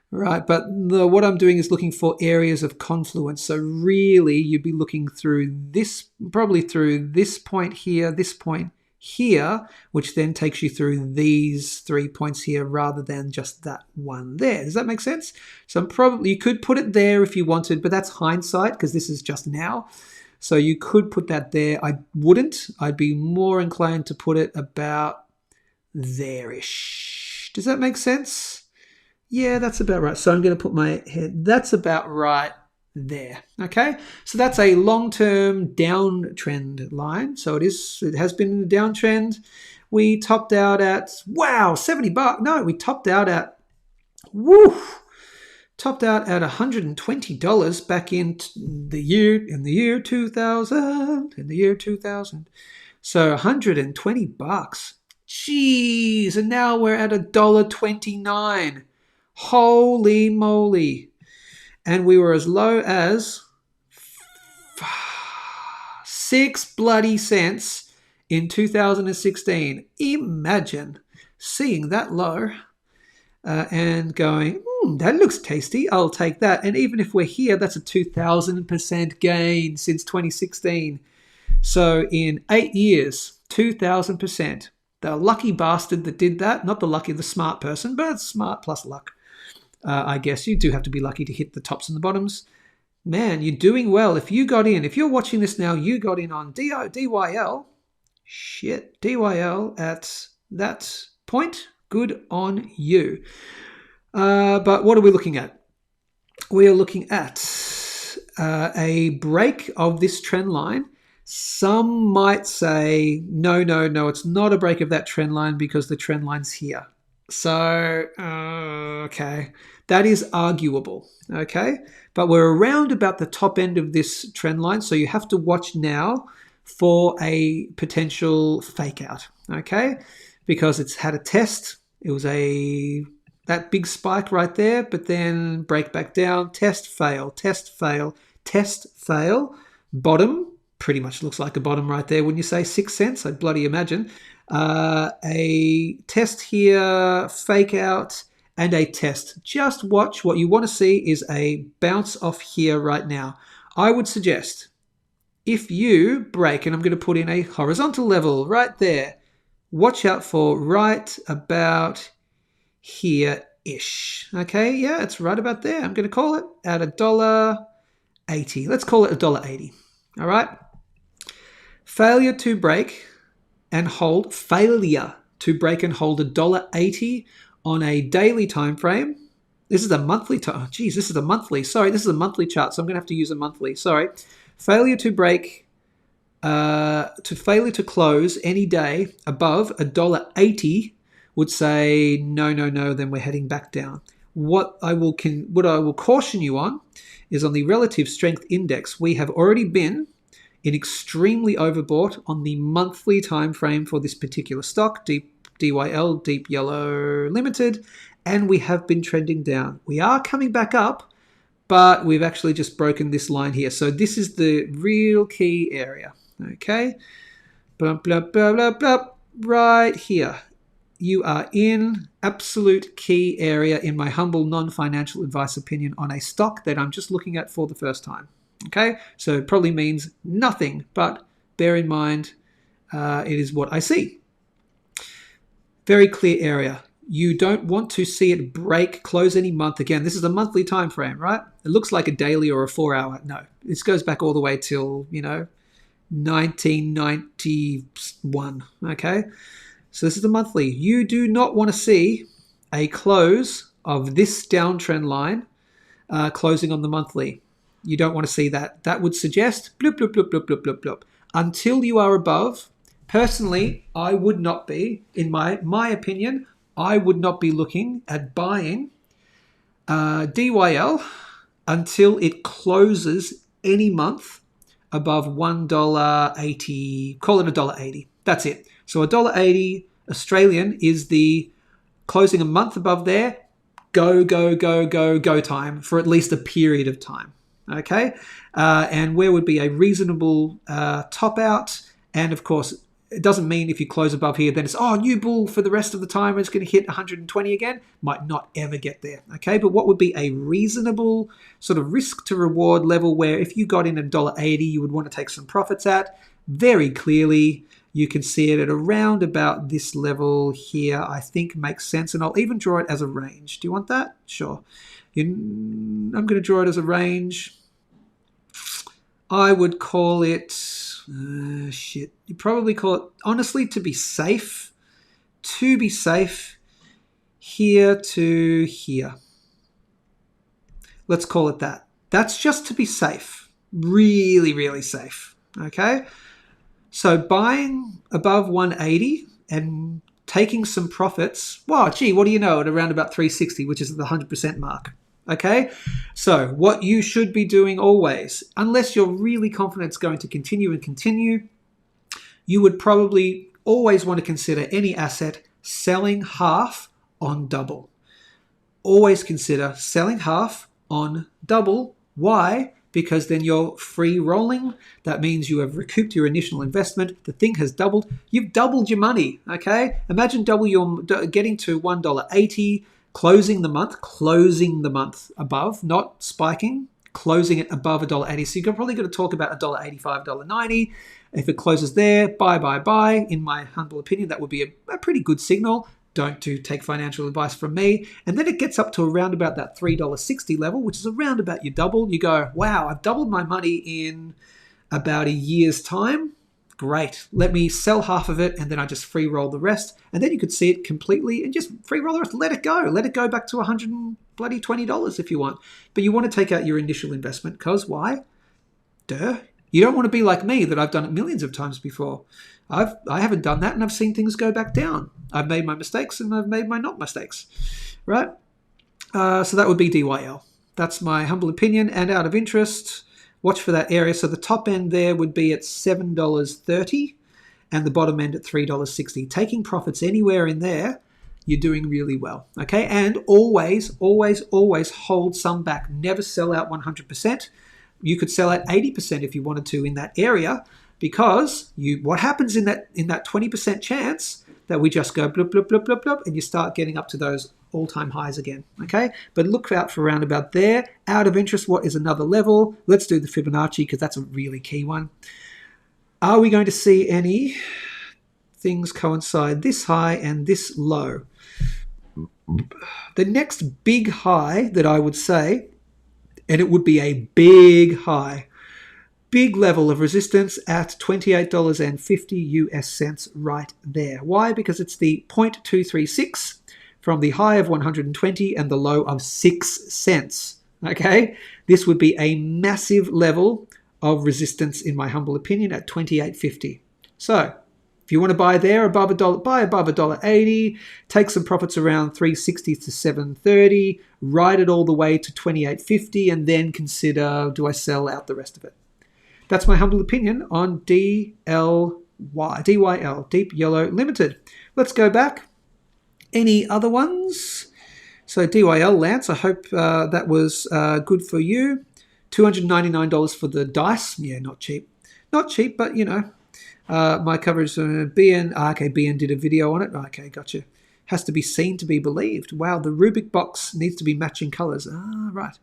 Right, but what I'm doing is looking for areas of confluence. So really, you'd be looking through this, probably through this point here, which then takes you through these 3 points here rather than just that one there. Does that make sense? So you could put it there if you wanted, but that's hindsight because this is just now. So you could put that there. I wouldn't. I'd be more inclined to put it about there-ish. Does that make sense? Yeah, that's about right. So I'm going to put my head, that's about right there. Okay, so that's a long-term downtrend line. So it has been in a downtrend. We topped out at, wow, $70. No, we topped out at, $120 back in the year 2000. So $120. Jeez, and now we're at $1.29. Holy moly. And we were as low as 6 bloody cents in 2016. Imagine seeing that low and going, that looks tasty. I'll take that. And even if we're here, that's a 2,000% gain since 2016. So in 8 years, 2,000%. The lucky bastard that did that, not the smart person, but smart plus luck. I guess you do have to be lucky to hit the tops and the bottoms. Man, you're doing well. If you got in, if you're watching this now, you got in on DYL. Shit, DYL at that point. Good on you. But what are we looking at? We are looking at a break of this trend line. Some might say, no, it's not a break of that trend line because the trend line's here. So, okay, that is arguable, okay? But we're around about the top end of this trend line, so you have to watch now for a potential fake out, okay? Because it's had a test. It was that big spike right there, but then break back down, test, fail, bottom. Pretty much looks like a bottom right there. Wouldn't you say 6 cents? I'd bloody imagine. A test here, fake out, and a test. Just watch. What you want to see is a bounce off here right now. I would suggest if you break, and I'm going to put in a horizontal level right there, watch out for right about here-ish. Okay, yeah, it's right about there. I'm going to call it at $1.80. Let's call it $1.80. All right. Failure to break and hold $1.80 on a daily time frame. This is a monthly time. Geez, this is a monthly. Sorry, this is a monthly chart, so I'm going to have to use a monthly. Sorry. Failure to break, failure to close any day above $1.80 would say no, then we're heading back down. What I will caution you on is on the relative strength index. We have already been in extremely overbought on the monthly time frame for this particular stock, DYL, Deep Yellow Limited, and we have been trending down. We are coming back up, but we've actually just broken this line here. So this is the real key area, okay? Blah, blah, blah, blah, blah, right here. you are in absolute key area in my humble non-financial advice opinion on a stock that I'm just looking at for the first time. Okay, so it probably means nothing, but bear in mind it is what I see. Very clear area. You don't want to see it break, close any month. Again, this is a monthly time frame, right? It looks like a daily or a 4-hour. No, this goes back all the way till, 1991. Okay, so this is the monthly. You do not want to see a close of this downtrend line closing on the monthly. You don't want to see that. That would suggest bloop, bloop, bloop, bloop, bloop, bloop, bloop. Until you are above, personally, I would not be, in my opinion, I would not be looking at buying DYL until it closes any month above $1.80, call it $1.80. That's it. So $1.80 Australian is the closing a month above there. Go, go, go, go, go time for at least a period of time. Okay. And where would be a reasonable top out? And of course, it doesn't mean if you close above here, then it's, new bull for the rest of the time. It's going to hit 120 again. Might not ever get there. Okay. But what would be a reasonable sort of risk to reward level where if you got in at $1.80, you would want to take some profits at? Very clearly, you can see it at around about this level here, I think makes sense. And I'll even draw it as a range. Do you want that? Sure. I'm going to draw it as a range. I would call it, you probably call it, honestly, to be safe, here to here. Let's call it that. That's just to be safe. Really, really safe. Okay? So buying above 180 and taking some profits, what do you know, at around about 360, which is at the 100% mark. Okay, so what you should be doing always, unless you're really confident it's going to continue, you would probably always want to consider any asset selling half on double. Always consider selling half on double. Why? Because then you're free rolling. That means you have recouped your initial investment. The thing has doubled. You've doubled your money. Okay, imagine getting to $1.80. Closing the month above, not spiking, closing it above $1.80. So you're probably going to talk about $1.85, $1.90. If it closes there, buy. In my humble opinion, that would be a pretty good signal. Don't take financial advice from me. And then it gets up to around about that $3.60 level, which is around about your double. You go, wow, I've doubled my money in about a year's time. Great. Let me sell half of it and then I just free roll the rest. And then you could see it completely and just free roll the rest. Let it go. Let it go back to $120 if you want. But you want to take out your initial investment because why? Duh. You don't want to be like me that I've done it millions of times before. I haven't done that and I've seen things go back down. I've made my mistakes and I've made my not mistakes. Right? So that would be DYL. That's my humble opinion. And out of interest, watch for that area. So the top end there would be at $7.30 and the bottom end at $3.60. Taking profits anywhere in there, you're doing really well. Okay, and always hold some back. Never sell out 100%. You could sell at 80% if you wanted to in that area, because what happens in that 20% chance that we just go blub, blub, blub, blub, blub, and you start getting up to those all-time highs again, okay? But look out for around about there. Out of interest, what is another level? Let's do the Fibonacci because that's a really key one. Are we going to see any things coincide this high and this low? The next big high that I would say, and it would be a big high, big level of resistance at $28.50 US cents right there. Why? Because it's the 0.236 from the high of 120 and the low of 6 cents. Okay, this would be a massive level of resistance, in my humble opinion, at $28.50. So if you want to buy there above $1, buy above $1.80, take some profits around $3.60 to $7.30, ride it all the way to $28.50, and then consider, do I sell out the rest of it? That's my humble opinion on DYL, Deep Yellow Limited. Let's go back. Any other ones? So DYL, Lance, I hope that was good for you. $299 for the dice. Yeah, not cheap. Not cheap, but you know. My coverage, BN, okay, BN did a video on it. Okay, gotcha. Has to be seen to be believed. Wow, the Rubik box needs to be matching colors. Ah, right.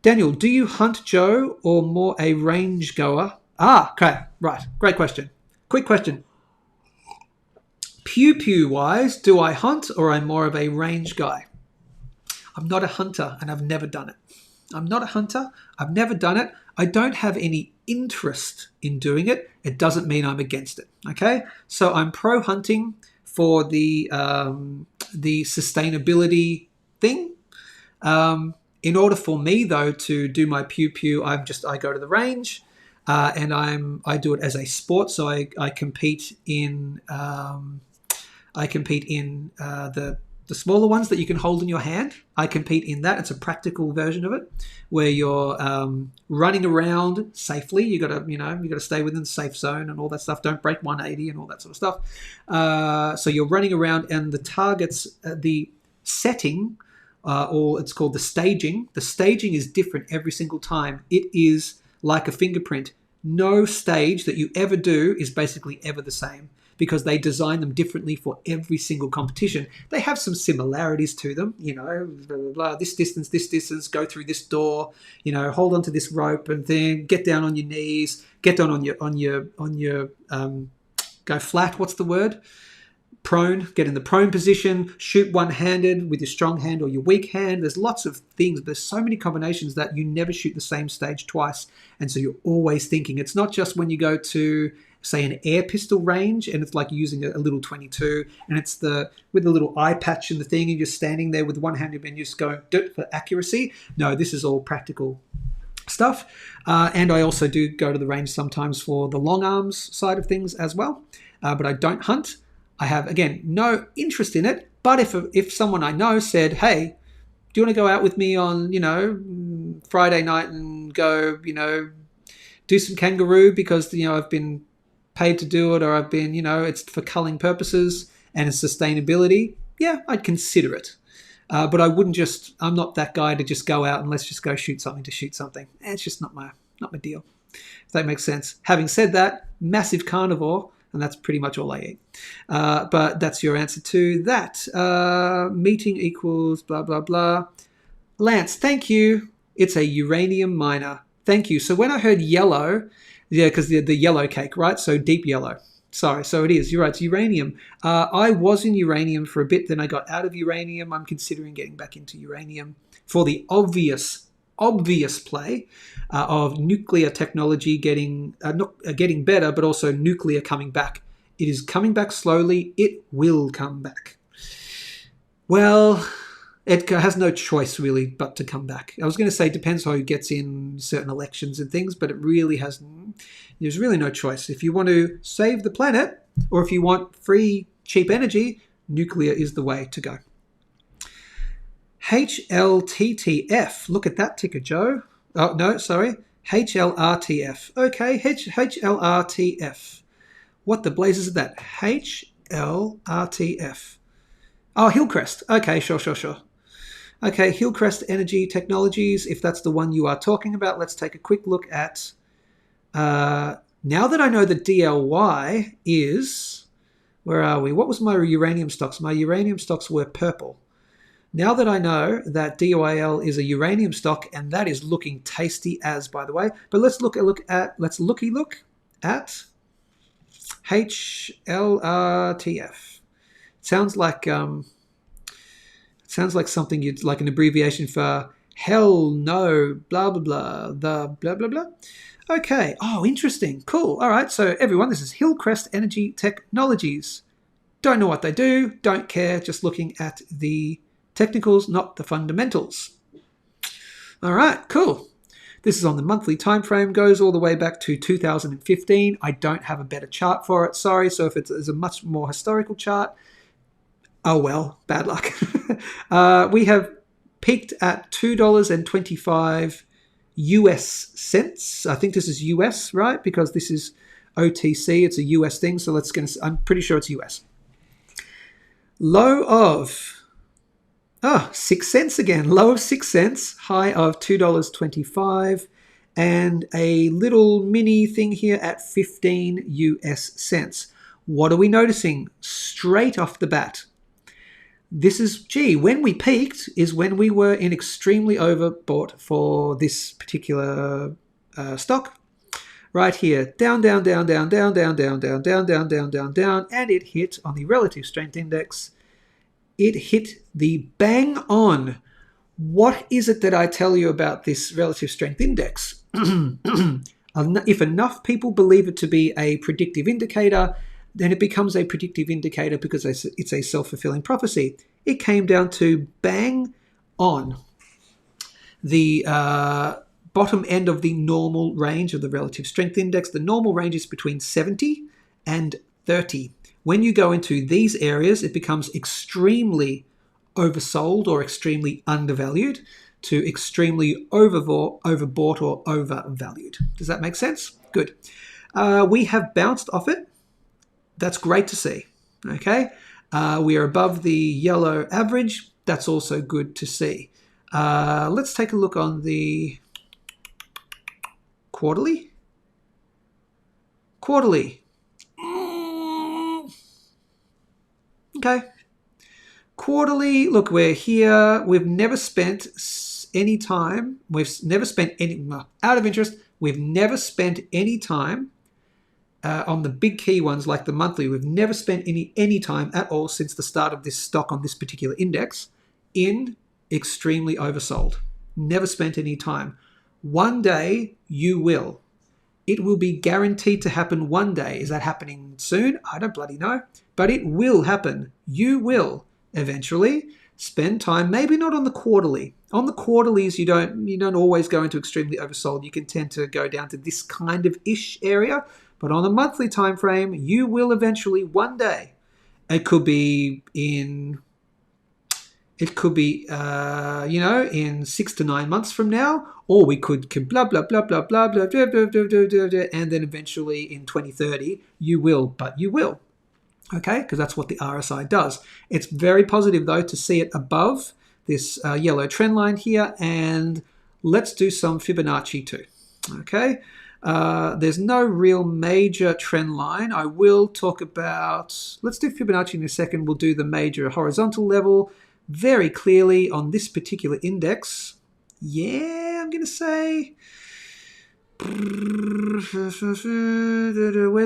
Daniel, do you hunt, Joe, or more a range goer? Ah, okay, right. Great question. Quick question. Pew pew wise, do I hunt or I'm more of a range guy? I'm not a hunter and I've never done it. I'm not a hunter. I've never done it. I don't have any interest in doing it. It doesn't mean I'm against it. Okay, so I'm pro hunting for the sustainability thing. In order for me though to do my pew pew, I go to the range, and I do it as a sport. So I compete in the smaller ones that you can hold in your hand. I compete in that. It's a practical version of it where you're running around safely. You got to stay within the safe zone and all that stuff. Don't break 180 and all that sort of stuff. So you're running around, and the targets, the setting, or it's called the staging. The staging is different every single time. It is like a fingerprint. No stage that you ever do is basically ever the same, because they design them differently for every single competition. They have some similarities to them, blah, blah, blah, this distance, go through this door, hold onto this rope and then get down on your knees, get down on your go flat, what's the word? Prone, get in the prone position, shoot one-handed with your strong hand or your weak hand. There's lots of things. There's so many combinations that you never shoot the same stage twice. And so you're always thinking. It's not just when you go to, say, an air pistol range and it's like using a little 22 and it's with the little eye patch and the thing and you're standing there with one hand and you're just going for accuracy. No, this is all practical stuff. And I also do go to the range sometimes for the long arms side of things as well. But I don't hunt. I have, again, no interest in it. But if someone I know said, hey, do you want to go out with me on, Friday night and go, do some kangaroo because, I've been paid to do it, or I've been, it's for culling purposes and it's sustainability, yeah, I'd consider it. But I wouldn't I'm not that guy to just go out and let's just go shoot something to shoot something. It's just not my deal, if that makes sense. Having said that, massive carnivore, and that's pretty much all I eat. But that's your answer to that. Meeting equals blah, blah, blah. Lance, thank you. It's a uranium miner. Thank you. So when I heard yellow, yeah, because the yellow cake, right? So deep yellow. Sorry, so it is. You're right, it's uranium. I was in uranium for a bit, then I got out of uranium. I'm considering getting back into uranium for the obvious play of nuclear technology getting better, but also nuclear coming back. It is coming back slowly. It will come back. Well, it has no choice really but to come back. I was going to say it depends who gets in certain elections and things, but there's really no choice. If you want to save the planet, or if you want free, cheap energy, nuclear is the way to go. HLTTF. Look at that ticker, Joe. Oh, no, sorry. HLRTF. Okay, HLRTF. What the blazes is that? HLRTF. Oh, Hillcrest. Okay, sure. Okay, Hillcrest Energy Technologies. If that's the one you are talking about, let's take a quick look at... now that I know that DLY is... Where are we? What was my uranium stocks? My uranium stocks were purple. Now that I know that DYL is a uranium stock, and that is looking tasty as, by the way. But let's look at HLRTF. Sounds like something you'd like, an abbreviation for hell no, blah blah blah, the blah blah blah. Okay. Oh, interesting. Cool. All right. So everyone, this is Hillcrest Energy Technologies. Don't know what they do. Don't care. Just looking at the technicals, not the fundamentals. All right, cool. This is on the monthly time frame, goes all the way back to 2015. I don't have a better chart for it, sorry. So if it's a much more historical chart, oh well, bad luck. We have peaked at $2.25 US cents. I think this is US, right? Because this is OTC, it's a US thing. So I'm pretty sure it's US. Low of 6 cents again. Low of 6 cents, high of $2.25, and a little mini thing here at 15 US cents. What are we noticing straight off the bat? this is, gee, when we peaked is when we were in extremely overbought for this particular stock. Right here, down, down, down, down, down, down, down, down, down, down, down, down, down, and it hit on the relative strength index. It hit the bang on. What is it that I tell you about this relative strength index? If enough people believe it to be a predictive indicator, then it becomes a predictive indicator because it's a self-fulfilling prophecy. It came down to bang on the bottom end of the normal range of the relative strength index. The normal range is between 70 and 30. When you go into these areas, it becomes extremely oversold or extremely undervalued to extremely overbought or overvalued. Does that make sense? Good. We have bounced off it. That's great to see. Okay. We are above the yellow average. That's also good to see. Let's take a look on the quarterly. Okay. Quarterly, look, we're here. We've never spent any time. Out of interest, we've never spent any time on the big key ones like the monthly. We've never spent any time at all since the start of this stock on this particular index in extremely oversold. Never spent any time. One day you will. It will be guaranteed to happen one day. Is that happening soon? I don't bloody know. But it will happen. You will eventually spend time, maybe not on the quarterly. On the quarterlies, you don't always go into extremely oversold. You can tend to go down to this kind of ish area. But on a monthly time frame, you will eventually one day. It could be in 6 to 9 months from now, or we could blah, blah, blah, blah, blah, blah, blah, blah, blah, blah, blah, blah, and then eventually in 2030, you will, but you will. Okay, because that's what the RSI does. It's very positive, though, to see it above this yellow trend line here, and let's do some Fibonacci too. Okay, there's no real major trend line. I will talk about, let's do Fibonacci in a second. We'll do the major horizontal level very clearly on this particular index. Yeah, I'm going to say, where's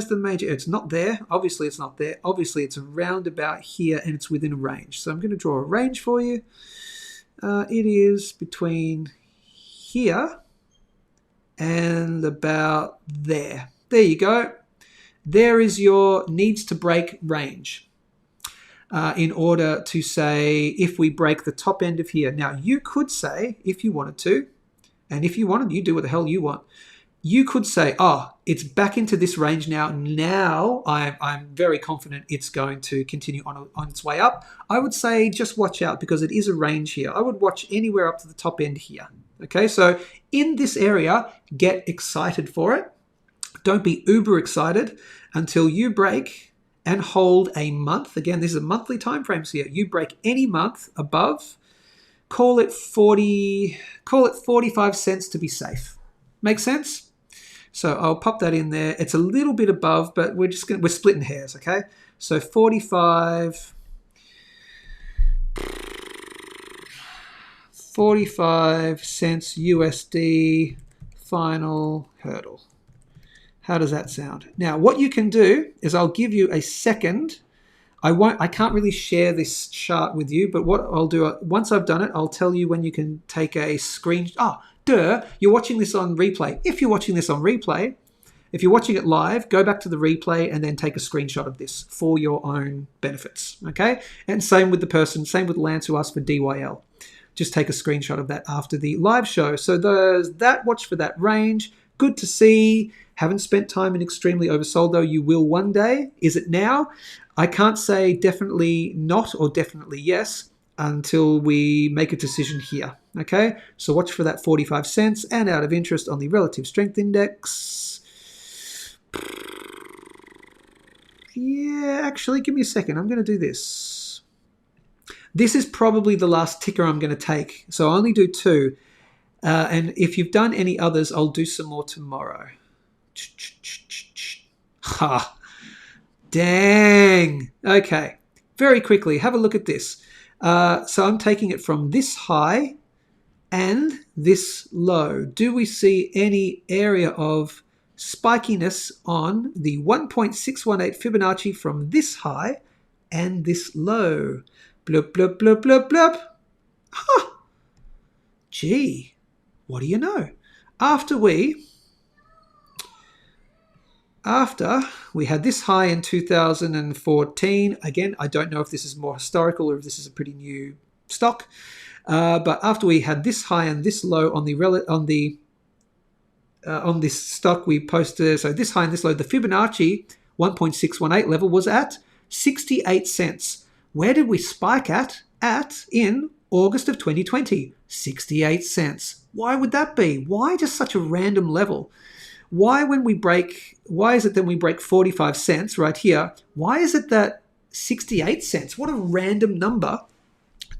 the major? It's not there. Obviously, it's not there. Obviously, it's around about here and it's within a range. So I'm going to draw a range for you. It is between here and about there. There you go. There is your needs to break range. In order to say if we break the top end of here. Now, you could say, if you wanted to, and if you wanted, you do what the hell you want. You could say, oh, it's back into this range now. Now I'm very confident it's going to continue on its way up. I would say just watch out because it is a range here. I would watch anywhere up to the top end here. Okay, so in this area, get excited for it. Don't be uber excited until you break and hold a month. Again, this is a monthly time frames here. You break any month above, call it 45 cents to be safe. Make sense? So I'll pop that in there. It's a little bit above, but we're splitting hairs, okay? So 45 cents USD final hurdle. How does that sound? Now, what you can do is I'll give you a second. I can't really share this chart with you, but what I'll do, once I've done it, I'll tell you when you can take a screen. You're watching this on replay. If you're watching this on replay, if you're watching it live, go back to the replay and then take a screenshot of this for your own benefits, okay? And same with Lance who asked for DYL. Just take a screenshot of that after the live show. So there's that, watch for that range. Good to see. Haven't spent time in extremely oversold, though. You will one day. Is it now? I can't say definitely not or definitely yes until we make a decision here. Okay? So watch for that 45 cents and out of interest on the relative strength index. Yeah, actually, give me a second. I'm going to do this. This is probably the last ticker I'm going to take. So I'll only do two. And if you've done any others, I'll do some more tomorrow. Ha! Dang! Okay, very quickly, have a look at this. So I'm taking it from this high and this low. Do we see any area of spikiness on the 1.618 Fibonacci from this high and this low? Blub, blub, blub, blub, blub. Huh. Gee, what do you know? After we had this high in 2014, again, I don't know if this is more historical or if this is a pretty new stock, but after we had this high and this low on this stock, we posted, so this high and this low, the Fibonacci 1.618 level was at 68 cents. Where did we spike at in August of 2020? 68 cents. Why would that be? Why just such a random level? Why is it that we break 45 cents right here? Why is it that 68 cents? What a random number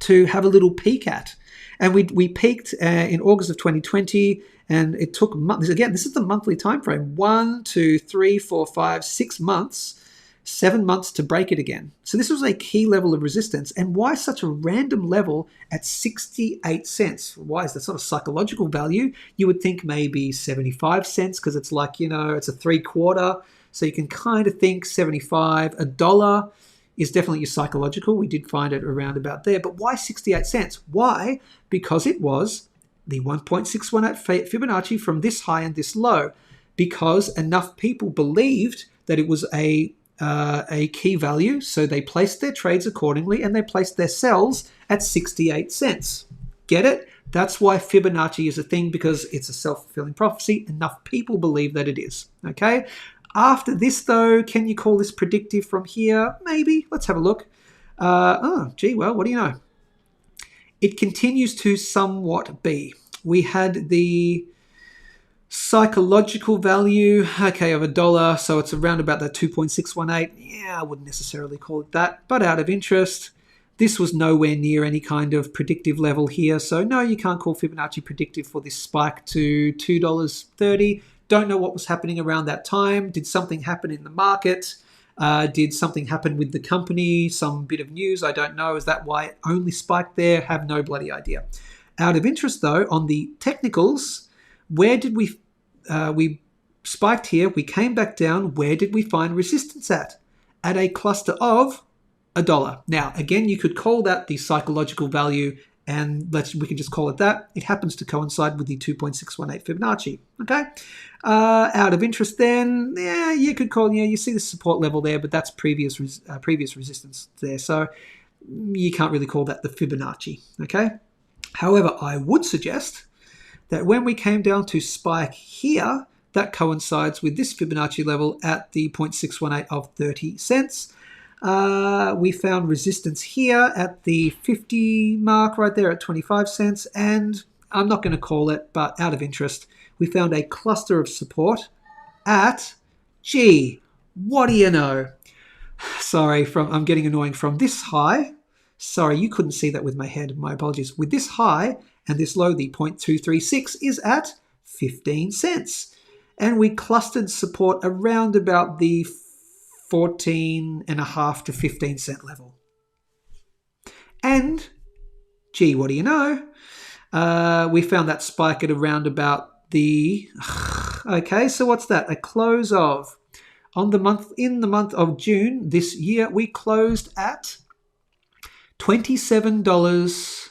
to have a little peek at. And we peaked in August of 2020, and it took months. Again, this is the monthly time frame. 1, 2, 3, 4, 5, 6 months. 7 months to break it again. So this was a key level of resistance. And why such a random level at 68 cents? Why is that sort of psychological value? You would think maybe 75 cents because it's like, it's a 3/4. So you can kind of think 75. $1 is definitely your psychological. We did find it around about there. But why 68 cents? Why? Because it was the 1.618 Fibonacci from this high and this low. Because enough people believed that it was a key value, so they placed their trades accordingly and they placed their sells at 68 cents. Get it? That's why Fibonacci is a thing, because it's a self-fulfilling prophecy. Enough people believe that it is. Okay? After this, though, can you call this predictive from here? Maybe. Let's have a look. Well, what do you know? It continues to somewhat be. We had the psychological value, of $1, so it's around about that 2.618. Yeah, I wouldn't necessarily call it that, but out of interest, this was nowhere near any kind of predictive level here, so no, you can't call Fibonacci predictive for this spike to $2.30. Don't know what was happening around that time. Did something happen in the market? Did something happen with the company? Some bit of news? I don't know. Is that why it only spiked there? Have no bloody idea. Out of interest, though, on the technicals, where did we spiked here, we came back down, where did we find resistance at? At a cluster of $1. Now, again, you could call that the psychological value, and we can just call it that. It happens to coincide with the 2.618 Fibonacci, okay? Out of interest then, yeah, you could call, you see the support level there, but that's previous resistance there, so you can't really call that the Fibonacci, okay? However, I would suggest that when we came down to spike here, that coincides with this Fibonacci level at the 0.618 of 30 cents. We found resistance here at the 50 mark right there at 25 cents. And I'm not going to call it, but out of interest, we found a cluster of support at, what do you know? Sorry, I'm getting annoying, from this high. Sorry, you couldn't see that with my head. My apologies. With this high and this low, the 0.236 is at 15 cents. And we clustered support around about the 14.5 to 15 cent level. And, what do you know? We found that spike at around about the, okay, so what's that? A close of, in the month of June this year, we closed at $27.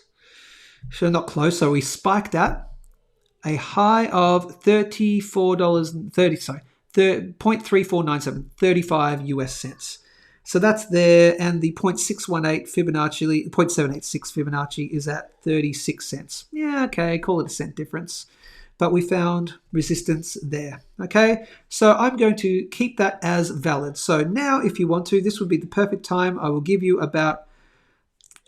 So not close. So we spiked at a high of $34.30. 0.3497, 35 US cents. So that's there, and the 0.618 Fibonacci, 0.786 Fibonacci is at 36 cents. Yeah, okay, call it a cent difference. But we found resistance there, okay? So I'm going to keep that as valid. So now, if you want to, this would be the perfect time. I will give you about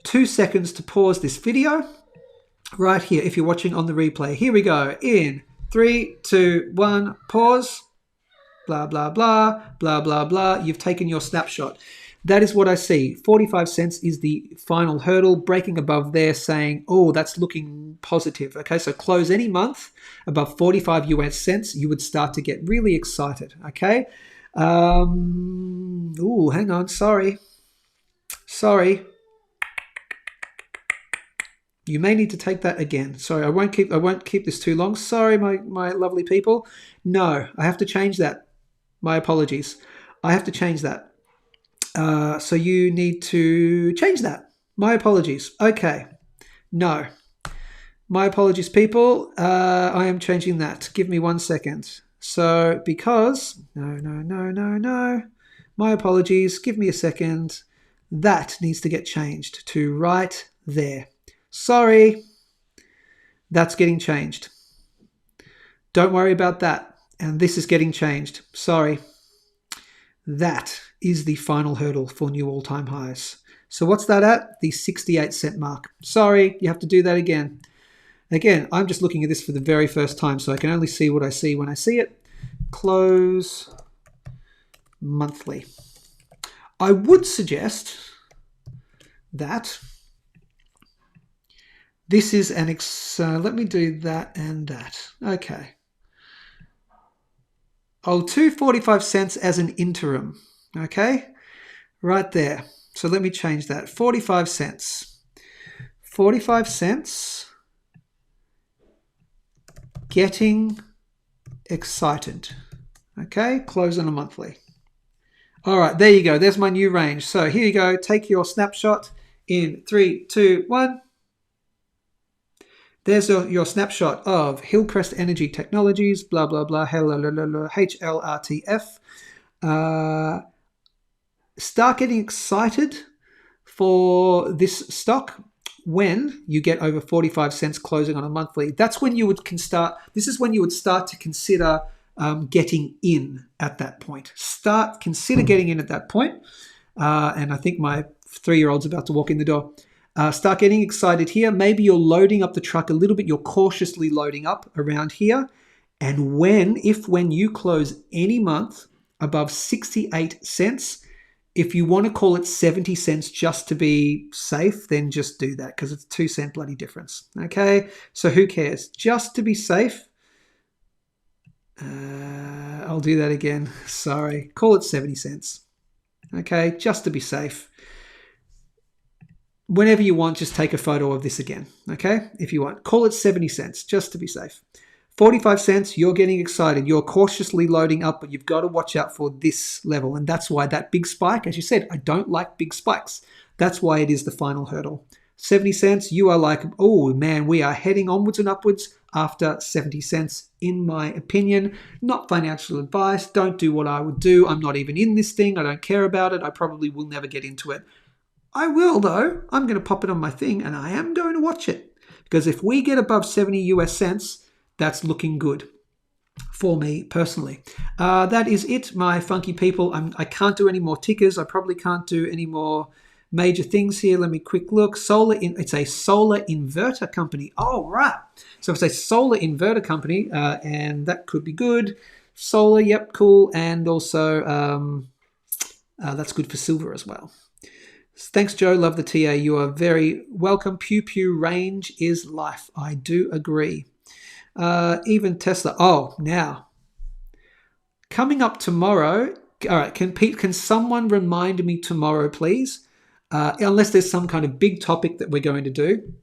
2 seconds to pause this video right here if you're watching on the replay. Here we go. In 3, 2, 1, pause. Blah, blah, blah, blah, blah, blah. You've taken your snapshot. That is what I see. 45 cents is the final hurdle, breaking above there, saying, oh, that's looking positive. Okay, so close any month above 45 US cents, you would start to get really excited. Okay. Hang on. Sorry. You may need to take that again. Sorry, I won't keep this too long. Sorry, my lovely people. No, I have to change that. My apologies. I have to change that. So you need to change that. My apologies. Okay. No. My apologies, people. I am changing that. Give me 1 second. So because... No. My apologies. Give me a second. That needs to get changed to right there. Sorry. That's getting changed. Don't worry about that. And this is getting changed. Sorry. That is the final hurdle for new all-time highs. So what's that at? The 68-cent mark. Sorry, you have to do that again. Again, I'm just looking at this for the very first time, so I can only see what I see when I see it. Close monthly. I would suggest that this is an let me do that and that. Okay. Oh, 2.45 cents as an interim. Okay, right there. So let me change that. 45 cents. 45 cents. Getting excited. Okay, close on a monthly. All right, there you go. There's my new range. So here you go. Take your snapshot in 3, 2, 1. There's your snapshot of Hillcrest Energy Technologies, blah, blah, blah, HLRTF. Start getting excited for this stock when you get over 45 cents closing on a monthly. That's when you can start. This is when you would start to consider getting in at that point. Consider getting in at that point. And I think my 3-year-old's about to walk in the door. Start getting excited here. Maybe you're loading up the truck a little bit. You're cautiously loading up around here. And when you close any month above 68 cents, if you want to call it 70 cents just to be safe, then just do that because it's a 2 cent bloody difference. Okay, so who cares? Just to be safe, I'll do that again. Sorry, call it 70 cents. Okay, just to be safe. Whenever you want, just take a photo of this again. Okay, if you want, call it 70 cents just to be safe. 45 cents, you're getting excited. You're cautiously loading up, but you've got to watch out for this level. And that's why that big spike, as you said, I don't like big spikes. That's why it is the final hurdle. 70 cents, you are like, oh man, we are heading onwards and upwards after 70 cents, in my opinion. Not financial advice. Don't do what I would do. I'm not even in this thing. I don't care about it. I probably will never get into it. I will, though. I'm going to pop it on my thing, and I am going to watch it. Because if we get above 70 US cents, that's looking good for me personally. That is it, my funky people. I can't do any more tickers. I probably can't do any more major things here. Let me quick look. It's a solar inverter company. Oh, right. So it's a solar inverter company, and that could be good. Solar, yep, cool. And also that's good for silver as well. Thanks, Joe. Love the TA. You are very welcome. Pew Pew range is life. I do agree. Even Tesla. Oh, now coming up tomorrow. All right. Can someone remind me tomorrow, please? Unless there's some kind of big topic that we're going to do.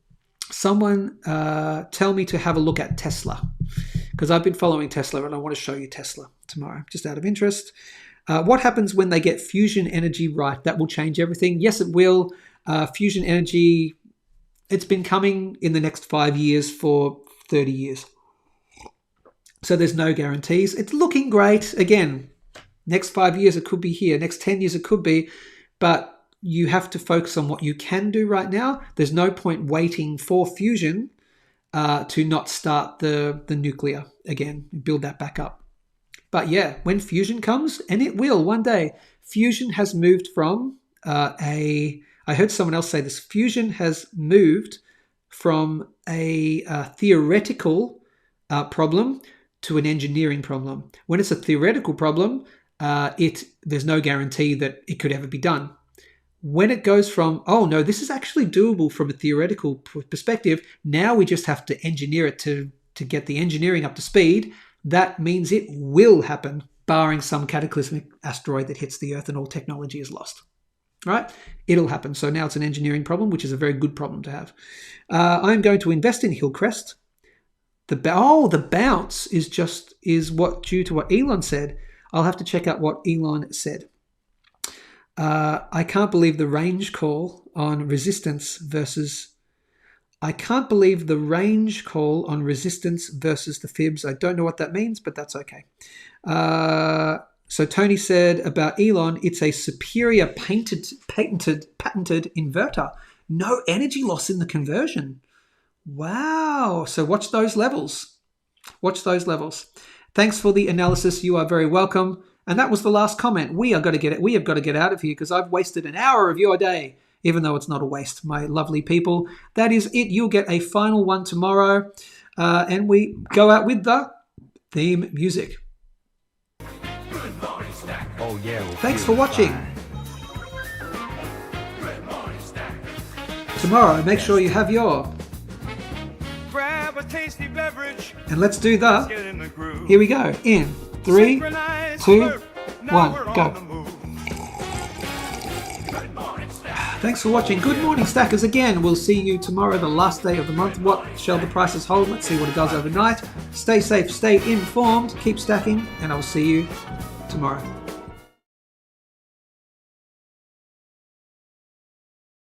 Someone tell me to have a look at Tesla, because I've been following Tesla and I want to show you Tesla tomorrow, just out of interest. What happens when they get fusion energy right? That will change everything. Yes, it will. Fusion energy, it's been coming in the next 5 years for 30 years. So there's no guarantees. It's looking great. Again, next 5 years it could be here. Next 10 years it could be. But you have to focus on what you can do right now. There's no point waiting for fusion to not start the nuclear again, build that back up. But yeah, when fusion comes, and it will one day, fusion has moved from I heard someone else say this, fusion has moved from a theoretical problem to an engineering problem. When it's a theoretical problem, there's no guarantee that it could ever be done. When it goes from, oh no, this is actually doable from a theoretical perspective, now we just have to engineer it to get the engineering up to speed. That means it will happen, barring some cataclysmic asteroid that hits the Earth and all technology is lost. right? It'll happen. So now it's an engineering problem, which is a very good problem to have. I'm going to invest in Hillcrest. The bounce is what due to what Elon said. I'll have to check out what Elon said. I can't believe the range call on resistance versus. I can't believe the range call on resistance versus the fibs. I don't know what that means, but that's okay. So Tony said about Elon, it's a superior patented inverter. No energy loss in the conversion. Wow. So watch those levels. Watch those levels. Thanks for the analysis. You are very welcome. And that was the last comment. We have got to get out of here because I've wasted an hour of your day, even though it's not a waste, my lovely people. That is it. You'll get a final one tomorrow. And we go out with the theme music. Oh, yeah. Thanks for watching. Tomorrow, make sure you have your. Grab a tasty beverage. And let's do the. Get in the groove. Here we go. In 3, Synchronised, 2, Slurp. Now 1, we're go. on the move. Thanks for watching. Good morning, Stackers. Again, we'll see you tomorrow, the last day of the month. What shall the prices hold? Let's see what it does overnight. Stay safe, stay informed, keep stacking, and I'll see you tomorrow.